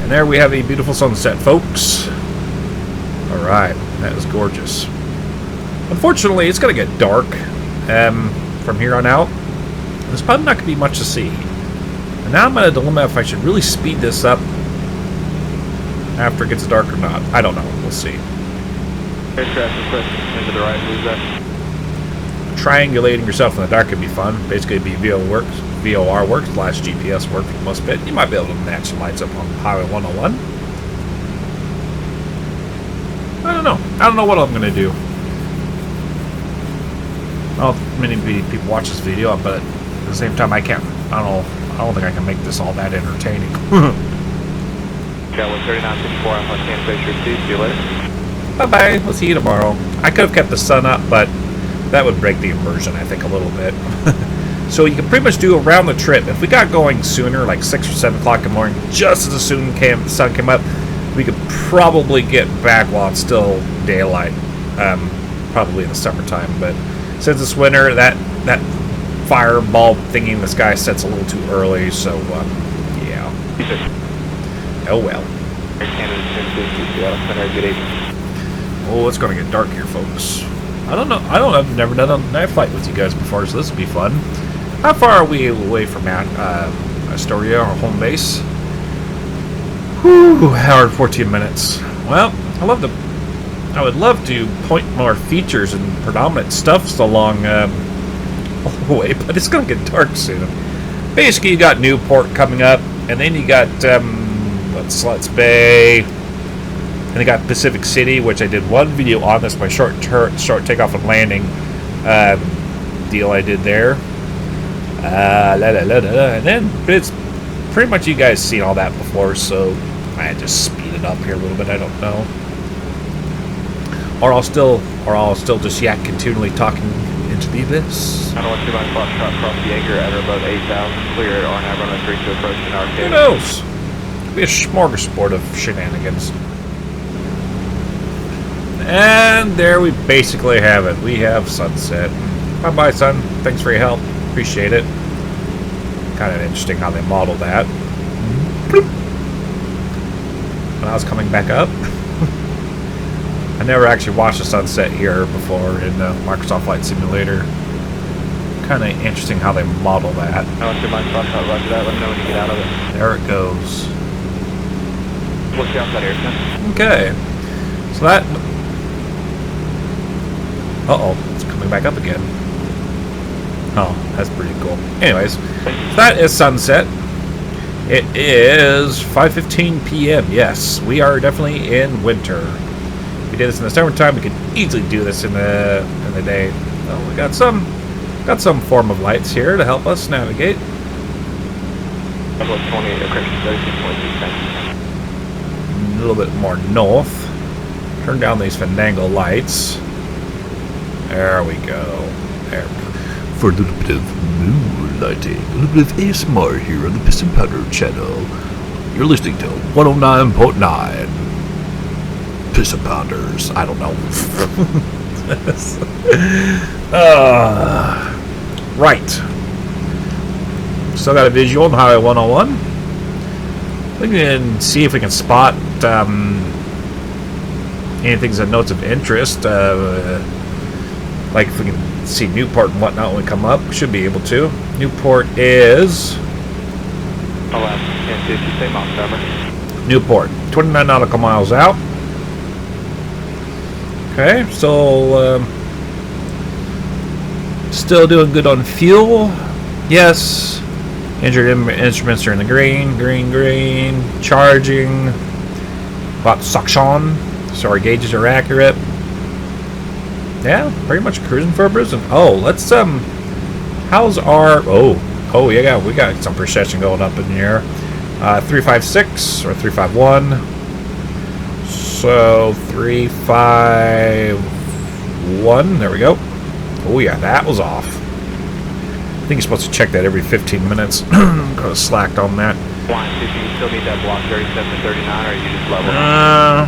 There we have a beautiful sunset, folks. Alright, that is gorgeous. Unfortunately, it's going to get dark from here on out. There's probably not going to be much to see. And now I'm at a dilemma if I should really speed this up after it gets dark or not. I don't know. We'll see.
Aircraft request into the right, who's that?
Triangulating yourself in the dark can be fun. Basically, it'd be VOR works, / GPS work for the most bit. You might be able to match some lights up on Highway 101. I don't know. I don't know what I'm going to do. Well, many people watch this video, but at the same time, I can't. I don't think I can make this all that entertaining.
Got 13954 on Cancel Station 2. See you later.
Bye-bye. We'll see you tomorrow. I could have kept the sun up, but that would break the immersion, I think, a little bit. So you can pretty much do around the trip. If we got going sooner, like 6 or 7 o'clock in the morning, just as the sun came up, we could probably get back while it's still daylight, probably in the summertime. But since it's winter, that fireball thingy in the sky sets a little too early, so yeah. Oh well. Oh, it's going to get dark here, folks. I don't know. I've never done a night flight with you guys before, so this will be fun. How far are we away from Astoria, our home base? Whew, hour and 14 minutes. Well, I would love to point more features and predominant stuffs along all the way, but it's going to get dark soon. Basically, you got Newport coming up, and then you got Sluts Bay, and you got Pacific City, which I did one video on. That's my short takeoff and landing deal I did there. And then it's pretty much, you guys seen all that before, so I had to speed it up here a little bit. I don't know, or I'll still just yak continually talking into the abyss.
I don't want to my spot shot across the anchor at or above 8,000. Clear it on runway 3 to approach an arcade.
Who knows? It'll be a smorgasbord of shenanigans. And there we basically have it. We have sunset. Bye-bye, son. Thanks for your help. Appreciate it. Kind of interesting how they model that. When I was coming back up. I never actually watched a sunset here before in Microsoft Flight Simulator. Kind of interesting how they model that.
I want to my spot shot. Roger that. Let me know when you get out of it.
There it goes.
What's the outside air, son?
Okay. So that... Uh-oh. It's coming back up again. Oh, that's pretty cool. Anyways, so that is sunset. It is 5:15 p.m. Yes, we are definitely in winter. If we did this in the summertime, we could easily do this in the day. Well, we got some form of lights here to help us navigate.
About 28, correction, 36.2.
A little bit more north. Turn down these Fandango lights. There we go. There. For a little bit of moonlighting, a little bit of ASMR here on the Piston Powder channel. You're listening to 109.9 Piston Pounders. I don't know. Right. Still got a visual on Highway 101. We can see if we can spot anything that notes of interest. Like if we can see Newport and whatnot when we come up. We should be able to. Newport is... Newport. 29 nautical miles out. Okay, so... still doing good on fuel. Yes. Injured instruments are in the green. Green. Charging. About suction. So our gauges are accurate. Yeah, pretty much cruising for a bruising. Oh, let's how's our oh yeah, we got some precision going up in here. 356 or 351. So 351. There we go. Oh yeah, that was off. I think you're supposed to check that every 15 minutes. Kind of slacked on that.
Did you still need that block 37 to 39, or are you just level?
I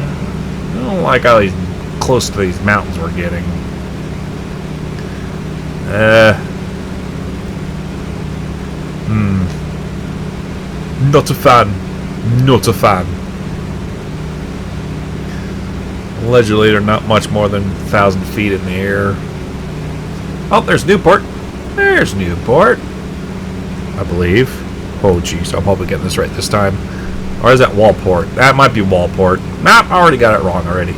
don't like how close to these mountains we're getting. Not a fan. Not a fan. Allegedly, they're not much more than 1,000 feet in the air. Oh, there's Newport. There's Newport. I believe. Oh, jeez. I'm probably getting this right this time. Or is that Wallport? That might be Wallport. Nope, I already got it wrong already.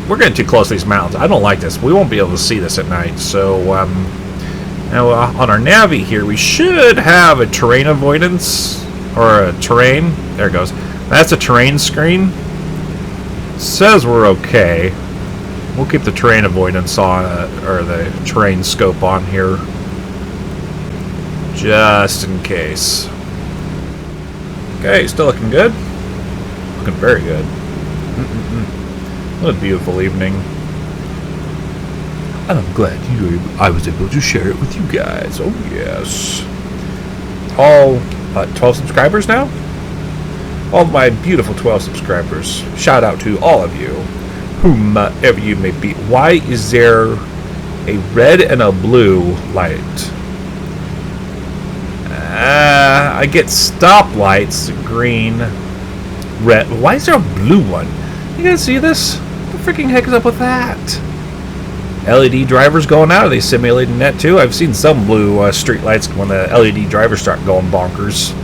We're getting too close to these mountains. I don't like this. We won't be able to see this at night. So, now on our Navi here, we should have a terrain avoidance. Or a terrain. There it goes. That's a terrain screen. It says we're okay. We'll keep the terrain avoidance on, or the terrain scope on here. Just in case. Okay, still looking good. Looking very good. What a beautiful evening. And I'm glad I was able to share it with you guys. Oh, yes. All 12 subscribers now? All my beautiful 12 subscribers. Shout out to all of you, whomever you may be. Why is there a red and a blue light? I get stoplights, green, red. Why is there a blue one? You guys see this? What the freaking heck is up with that? LED drivers going out? Are they simulating that too? I've seen some blue street lights when the LED drivers start going bonkers.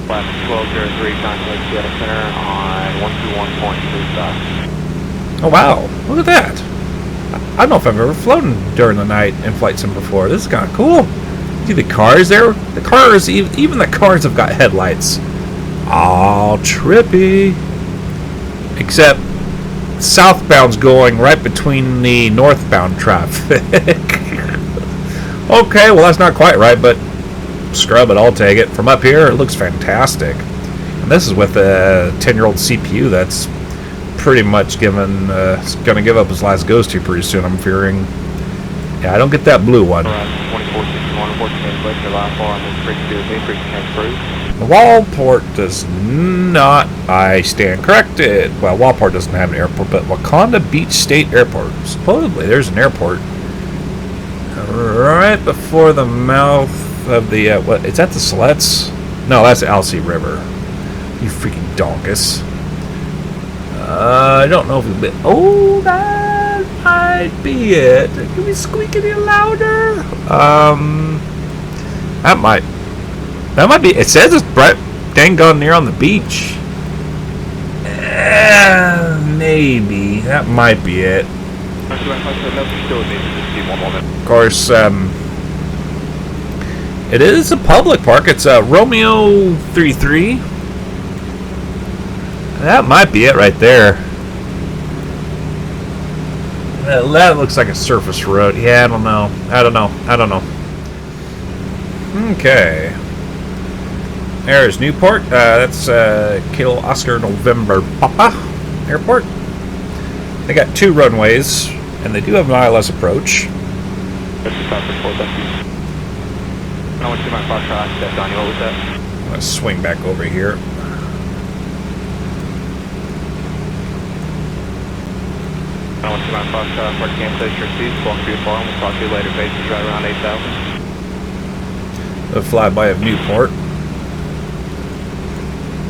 1203, contact Seattle Center on 121.35.
Oh wow, look at that. I don't know if I've ever flown during the night in Flight Sim before. This is kind of cool. See the cars there? The cars, even the cars have got headlights. All trippy. Except southbound's going right between the northbound traffic. Okay, well that's not quite right, but scrub it, I'll take it. From up here, it looks fantastic. And this is with a 10-year-old CPU that's pretty much going to give up his last ghost here pretty soon, I'm fearing. Yeah, I don't get that blue one. Wallport does not, I stand corrected. Well, Wallport doesn't have an airport, but Wakanda Beach State Airport. Supposedly, there's an airport right before the mouth of the, what, is that the Siletz? No, that's the Alsea River. You freaking donkus. I don't know if it's, oh, that might be it. Can we squeak any louder? That might be. It says it's right dang gone near on the beach. Maybe that might be it. Of course, it is a public park. It's a Romeo 33. That might be it right there. That looks like a surface road. Yeah, I don't know. Okay. There's Newport. That's Kilo Oscar November Papa Airport. They got 2 runways, and they do have an ILS approach.
I want to see my Foxtrot stepped on you. What was that?
I'm going to swing back over here.
I want to see my Foxtrot for cancellation receipts. Walk through your farm. We'll talk to you later. Bases right around 8,000.
The flyby of Newport.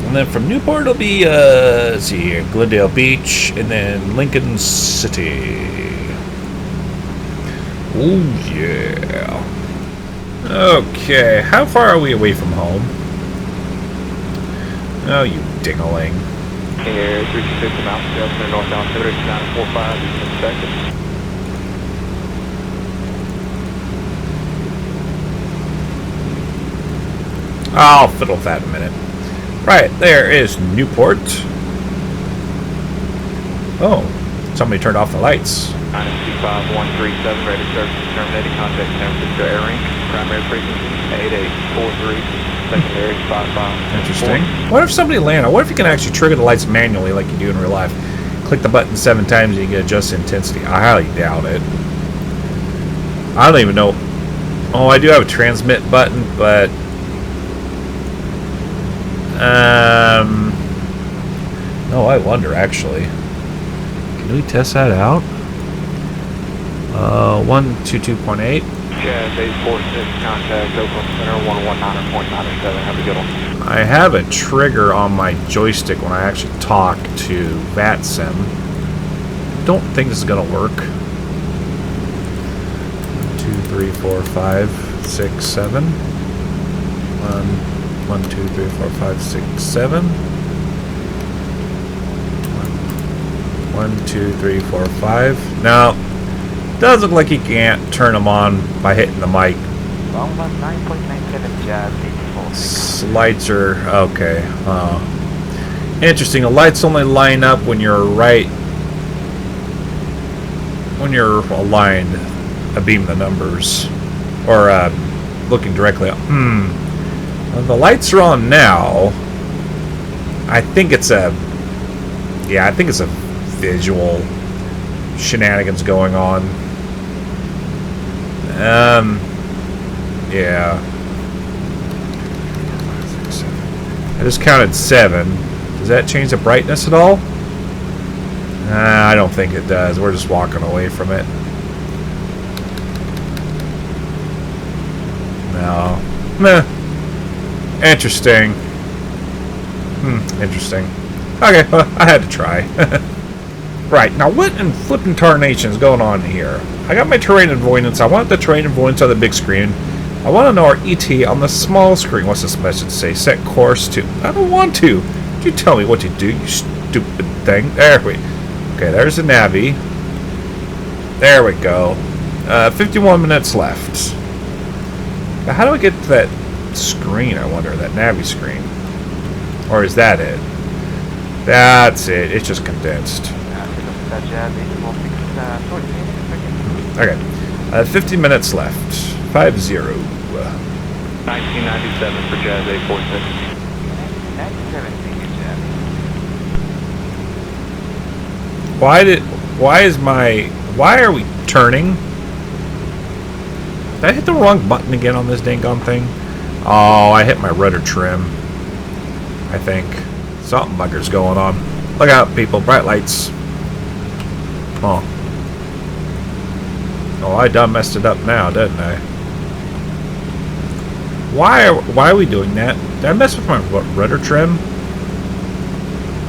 And then from Newport it'll be, let's see here, Glendale Beach, and then Lincoln City. Oh yeah. Okay, how far are we away from home? Oh, you ding-a-ling.
Here, 326 Mountain Trail, Center northbound, 945, you can expect it.
I'll fiddle with that in a minute. Right, there is Newport. Oh, somebody turned off the lights.
925-137, ready service terminated, contact San Francisco Air Rink, primary frequency 8843, secondary 55.
Interesting. What if somebody landed? What if you can actually trigger the lights manually like you do in real life? Click the button 7 times and you can adjust the intensity. I highly doubt it. I don't even know. Oh, I do have a transmit button, but no, I wonder actually. Can we test that out? 122.8.
Yeah, 846, contact Oakland Center 119.97. Have a good one.
I have a trigger on my joystick when I actually talk to VATSIM. Don't think this is gonna work. 2, 3, 4, 5, 6, 7. 1, 2, 3, 4, 5, 6, 7. 1, 2, 3, 4, 5. Now, does look like you can't turn them on by hitting the mic.
Long 9.97 jazz, 84.
Lights are okay. Interesting. The lights only line up when you're right. When you're aligned, beam the numbers, or looking directly up. The lights are on now. I think it's a. Yeah, I think it's a visual shenanigans going on. Yeah. I just counted 7. Does that change the brightness at all? I don't think it does. We're just walking away from it. No. Meh. Interesting. Interesting. Okay, well, I had to try. Right, now what in flippin' tarnation is going on here? I got my terrain avoidance. I want the terrain avoidance on the big screen. I want to know our ET on the small screen. What's this message say? Set course to... I don't want to. You tell me what to do, you stupid thing. There we... Okay, there's the Navi. There we go. 51 minutes left. Now, how do I get to that screen, I wonder? That Navi screen? Or is that it? That's it. It's just condensed. Okay. 50 minutes left. 5-0.
1997 for Jazz 846.
Why are we turning? Did I hit the wrong button again on this dang gum thing? Oh, I hit my rudder trim. I think. Something bugger's going on. Look out, people. Bright lights. Oh. Oh, I done messed it up now, didn't I? Why are we doing that? Did I mess with my rudder trim?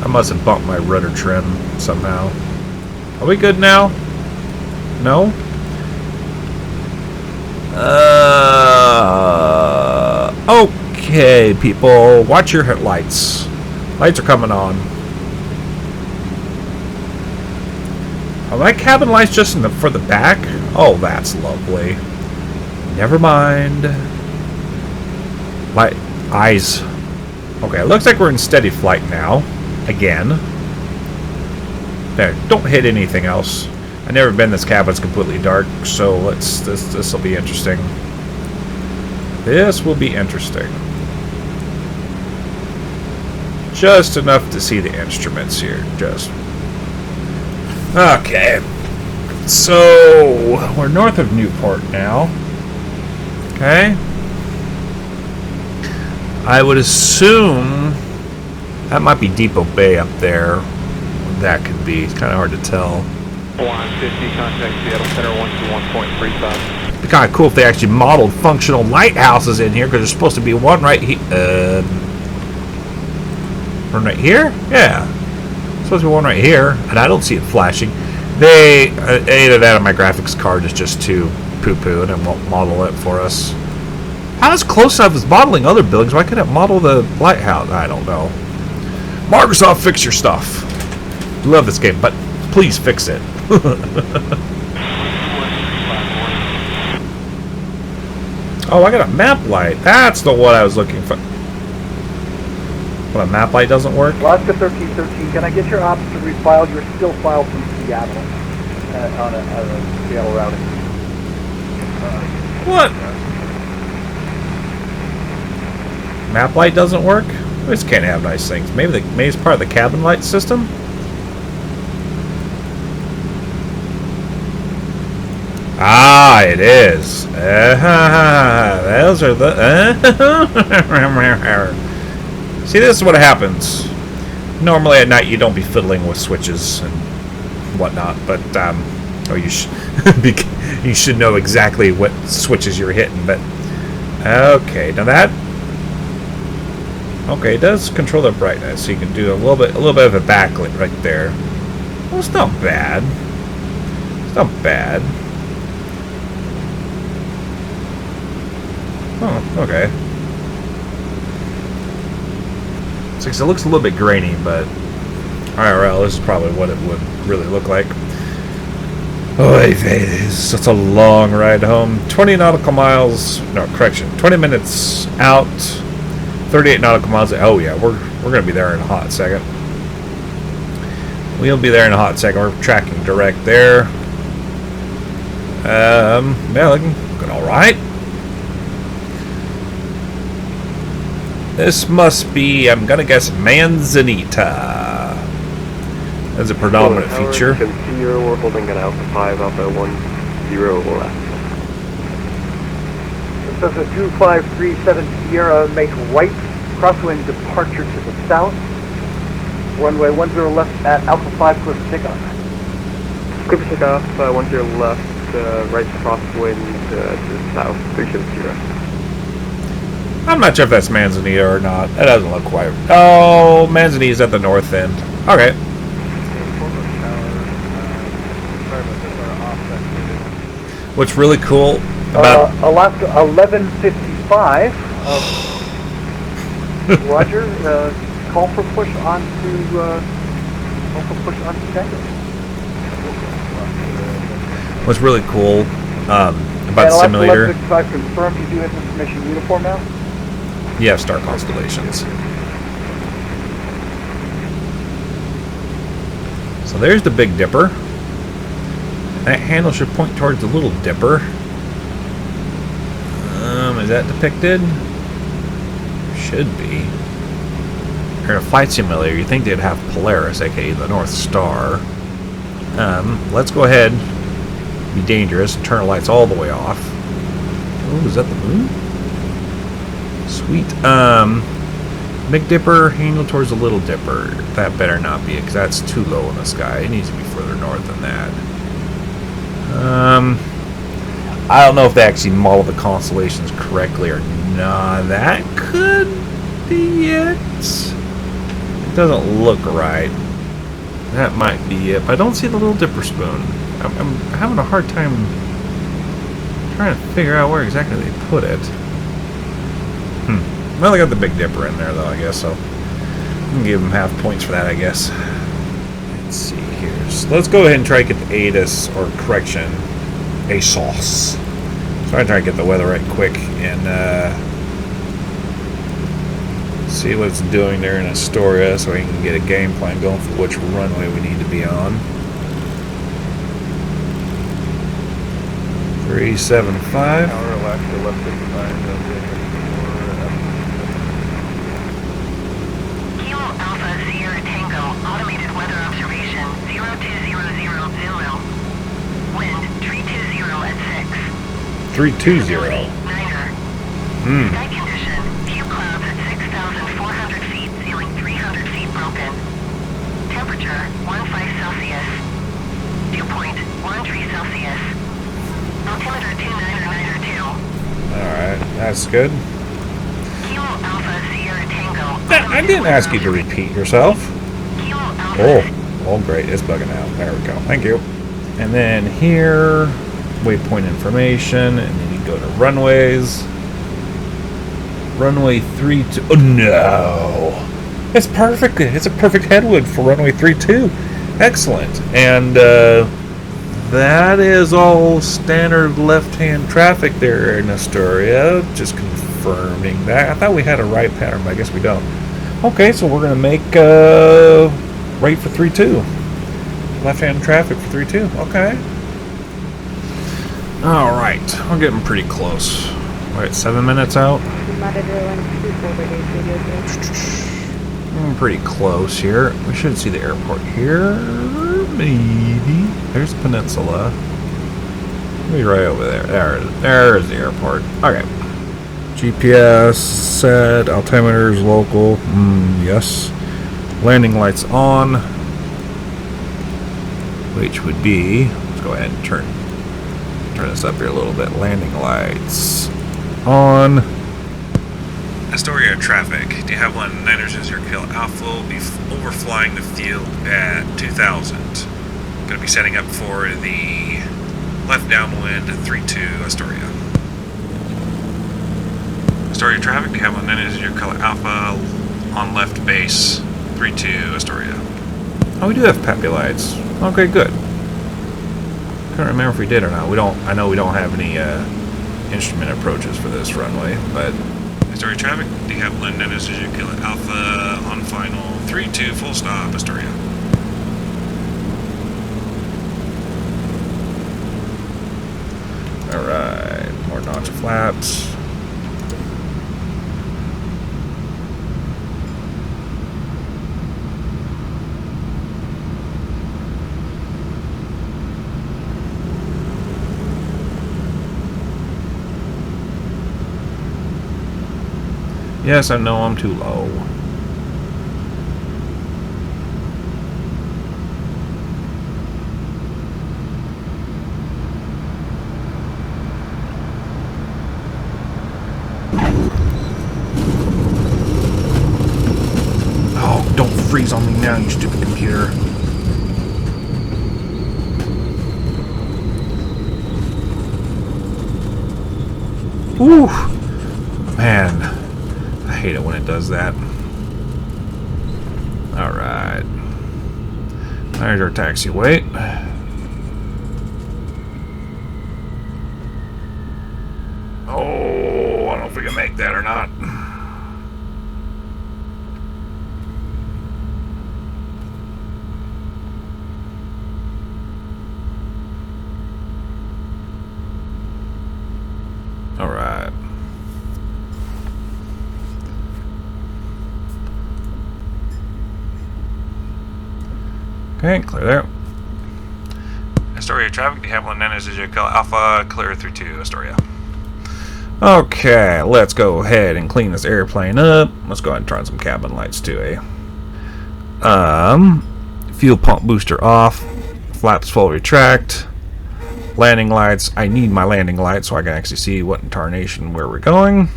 I must have bumped my rudder trim somehow. Are we good now? No? Okay, people. Watch your headlights. Lights are coming on. Are my cabin lights just for the back? Oh, that's lovely. Never mind. Light eyes. Okay, it looks like we're in steady flight now. Again. There, don't hit anything else. I've never been in this cabin. It's completely dark, so this will be interesting. This will be interesting. Just enough to see the instruments here. Just. Okay. So, we're north of Newport now. Okay. I would assume that might be Depot Bay up there. That could be. It's kind of hard to tell.
150, contact Seattle Center 121.35.
It'd be kind of cool if they actually modeled functional lighthouses in here, because there's supposed to be one right here. One right here? Yeah. Supposed to be one right here, and I don't see it flashing. They either that or my graphics card is just too poo-poo and it won't model it for us. How is close enough as modeling other buildings? Why couldn't it model the lighthouse? I don't know. Microsoft, fix your stuff. Love this game, but please fix it. Oh, I got a map light. That's the one I was looking for. What, a map light doesn't work?
Alaska 1313, can I get your ops to refile? You're still filed from Seattle on a Seattle routing.
What? Map light doesn't work? We just can't have nice things. Maybe it's part of the cabin light system? Ah, it is. Those are the... See, this is what happens. Normally at night you don't be fiddling with switches and whatnot, but you should know exactly what switches you're hitting. But okay, now that it does control the brightness, so you can do a little bit of a backlit right there. Well, it's not bad. It's not bad. Oh, okay. So it looks a little bit grainy, but IRL, this is probably what it would really look like. Oh, it's such a long ride home. 20 nautical miles. No, correction. 20 minutes out. 38 nautical miles. Oh yeah, we're gonna be there in a hot second. We'll be there in a hot second. We're tracking direct there. Yeah, looking all right. This must be, I'm gonna guess, Manzanita. That's a predominant feature.
We're holding an Alpha 5, Alpha 10 left.
This is a 2537 Sierra, make right, crosswind departure to the south. Runway 10 left at Alpha 5, clear for takeoff.
Clear for takeoff, 10 left, right crosswind to the south, 370.
I'm not sure if that's Manzanita or not. That doesn't look quite. Oh, Manzanita's at the north end. Okay. What's really cool about
Alaska 1155. Roger. Call for push onto Tango.
what's really cool about the simulator?
1155 confirmed. You do have information uniform now.
You have star constellations. So there's the Big Dipper. That handle should point towards the Little Dipper. Is that depicted? Should be. In a flight simulator, you'd think they'd have Polaris, aka the North Star. Let's go ahead, be dangerous, and turn the lights all the way off. Oh, is that the moon? Sweet. Big Dipper, handle towards the Little Dipper. That better not be it, because that's too low in the sky. It needs to be further north than that. I don't know if they actually model the constellations correctly or not. That could be it. It doesn't look right. That might be it. But I don't see the Little Dipper spoon. I'm having a hard time trying to figure out where exactly they put it. Well, they got the Big Dipper in there, though, I guess, so I can give them half points for that, I guess. Let's see here. So let's go ahead and try to get the ATIS, or correction, ASOS. So I'm trying to get the weather right quick and see what it's doing there in Astoria so we can get a game plan going for which runway we need to be on. 375.
Kilo Alpha Sierra Tango, automated weather observation, 0200 Zulu. Wind, 320 at 6.
320.
Niner. Sky condition, few clouds at 6,400 feet, ceiling 300 feet broken. Temperature, 15 Celsius. Dew point, 13 Celsius. Altimeter 29992.
Alright, that's good.
Kilo Alpha Sierra Tango.
I didn't ask you to repeat yourself.
Kilo Alpha.
Oh, great, it's bugging out. There we go. Thank you. And then here, waypoint information, and then you go to runways. Runway 32. Oh no! It's perfect. It's a perfect headwind for runway 32. Excellent. And that is all standard left-hand traffic there in Astoria. Just confirming that. I thought we had a right pattern, but I guess we don't. Okay, so we're going to make right for 32. Left-hand traffic for 32. Okay. All right. We're getting pretty close. We're at 7 minutes out. I'm pretty close here. We should see the airport here. Maybe. There's Peninsula. Maybe right over there. There's the airport. Okay. GPS set. Altimeters local. Yes. Landing lights on. Which would be. Let's go ahead and turn this up here a little bit. Landing lights on. Astoria traffic. The Havilland 900 Kill Alpha will be overflying the field at 2000. Going to be setting up for the left downwind 32 Astoria. Astoria traffic, Havilland Beaver is your color Alpha on left base, 32 Astoria. Oh, we do have PAPI lights. Okay, good. Couldn't remember if we did or not. We don't. I know we don't have any instrument approaches for this runway, but Astoria traffic, Havilland Beaver is your color Alpha on final, 32 full stop Astoria. Alright, more notch of flaps. Yes, I know I'm too low. Oh, don't freeze on me now, you stupid computer. Ooh, man. I hate it when it does that. Alright. There's our taxiway. Oh, I don't know if we can make that or not. Alright. Okay, clear there. Astoria traffic, the Havilland Beaver is your color Alpha, clear through to Astoria. Okay, let's go ahead and clean this airplane up. Let's go ahead and turn some cabin lights too, fuel pump booster off, flaps full retract, landing lights. I need my landing lights so I can actually see what in tarnation where we're going.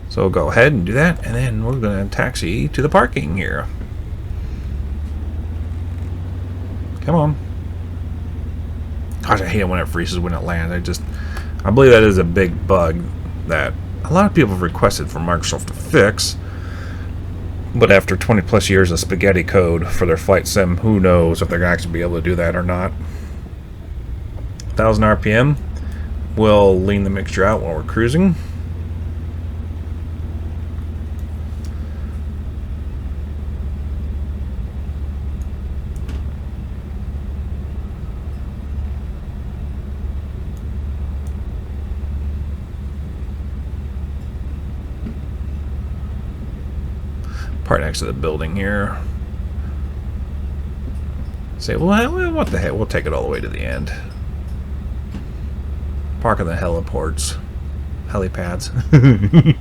So we'll go ahead and do that, and then we're going to taxi to the parking here. Come on. Gosh, I hate it when it freezes when it lands. I believe that is a big bug that a lot of people have requested for Microsoft to fix. But after 20 plus years of spaghetti code for their flight sim, who knows if they're going to actually be able to do that or not. 1,000 RPM. We'll lean the mixture out while we're cruising. Part next to the building here. Say, well, what the heck? We'll take it all the way to the end. Park in the heliports. Helipads.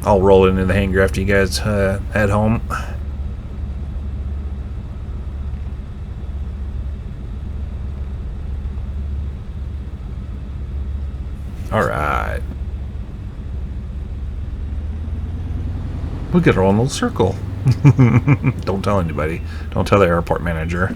I'll roll into the hangar after you guys head home. Alright. We'll get our own little circle. Don't tell anybody. Don't tell the airport manager.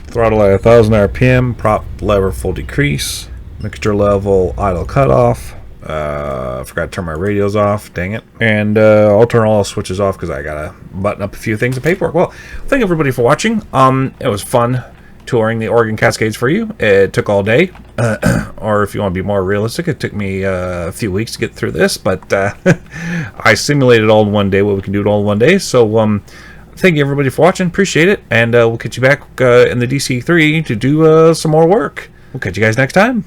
Throttle at 1,000 RPM. Prop lever full decrease. Mixture level idle cutoff. Forgot to turn my radios off. Dang it. And I'll turn all switches off because I gotta button up a few things of paperwork. Well, thank everybody for watching. It was fun touring the Oregon Cascades for you. It took all day. Or if you want to be more realistic, it took me a few weeks to get through this, but I simulated all in one day what we can do it all in one day. So thank you everybody for watching. Appreciate it, and we'll catch you back in the DC-3 to do some more work. We'll catch you guys next time.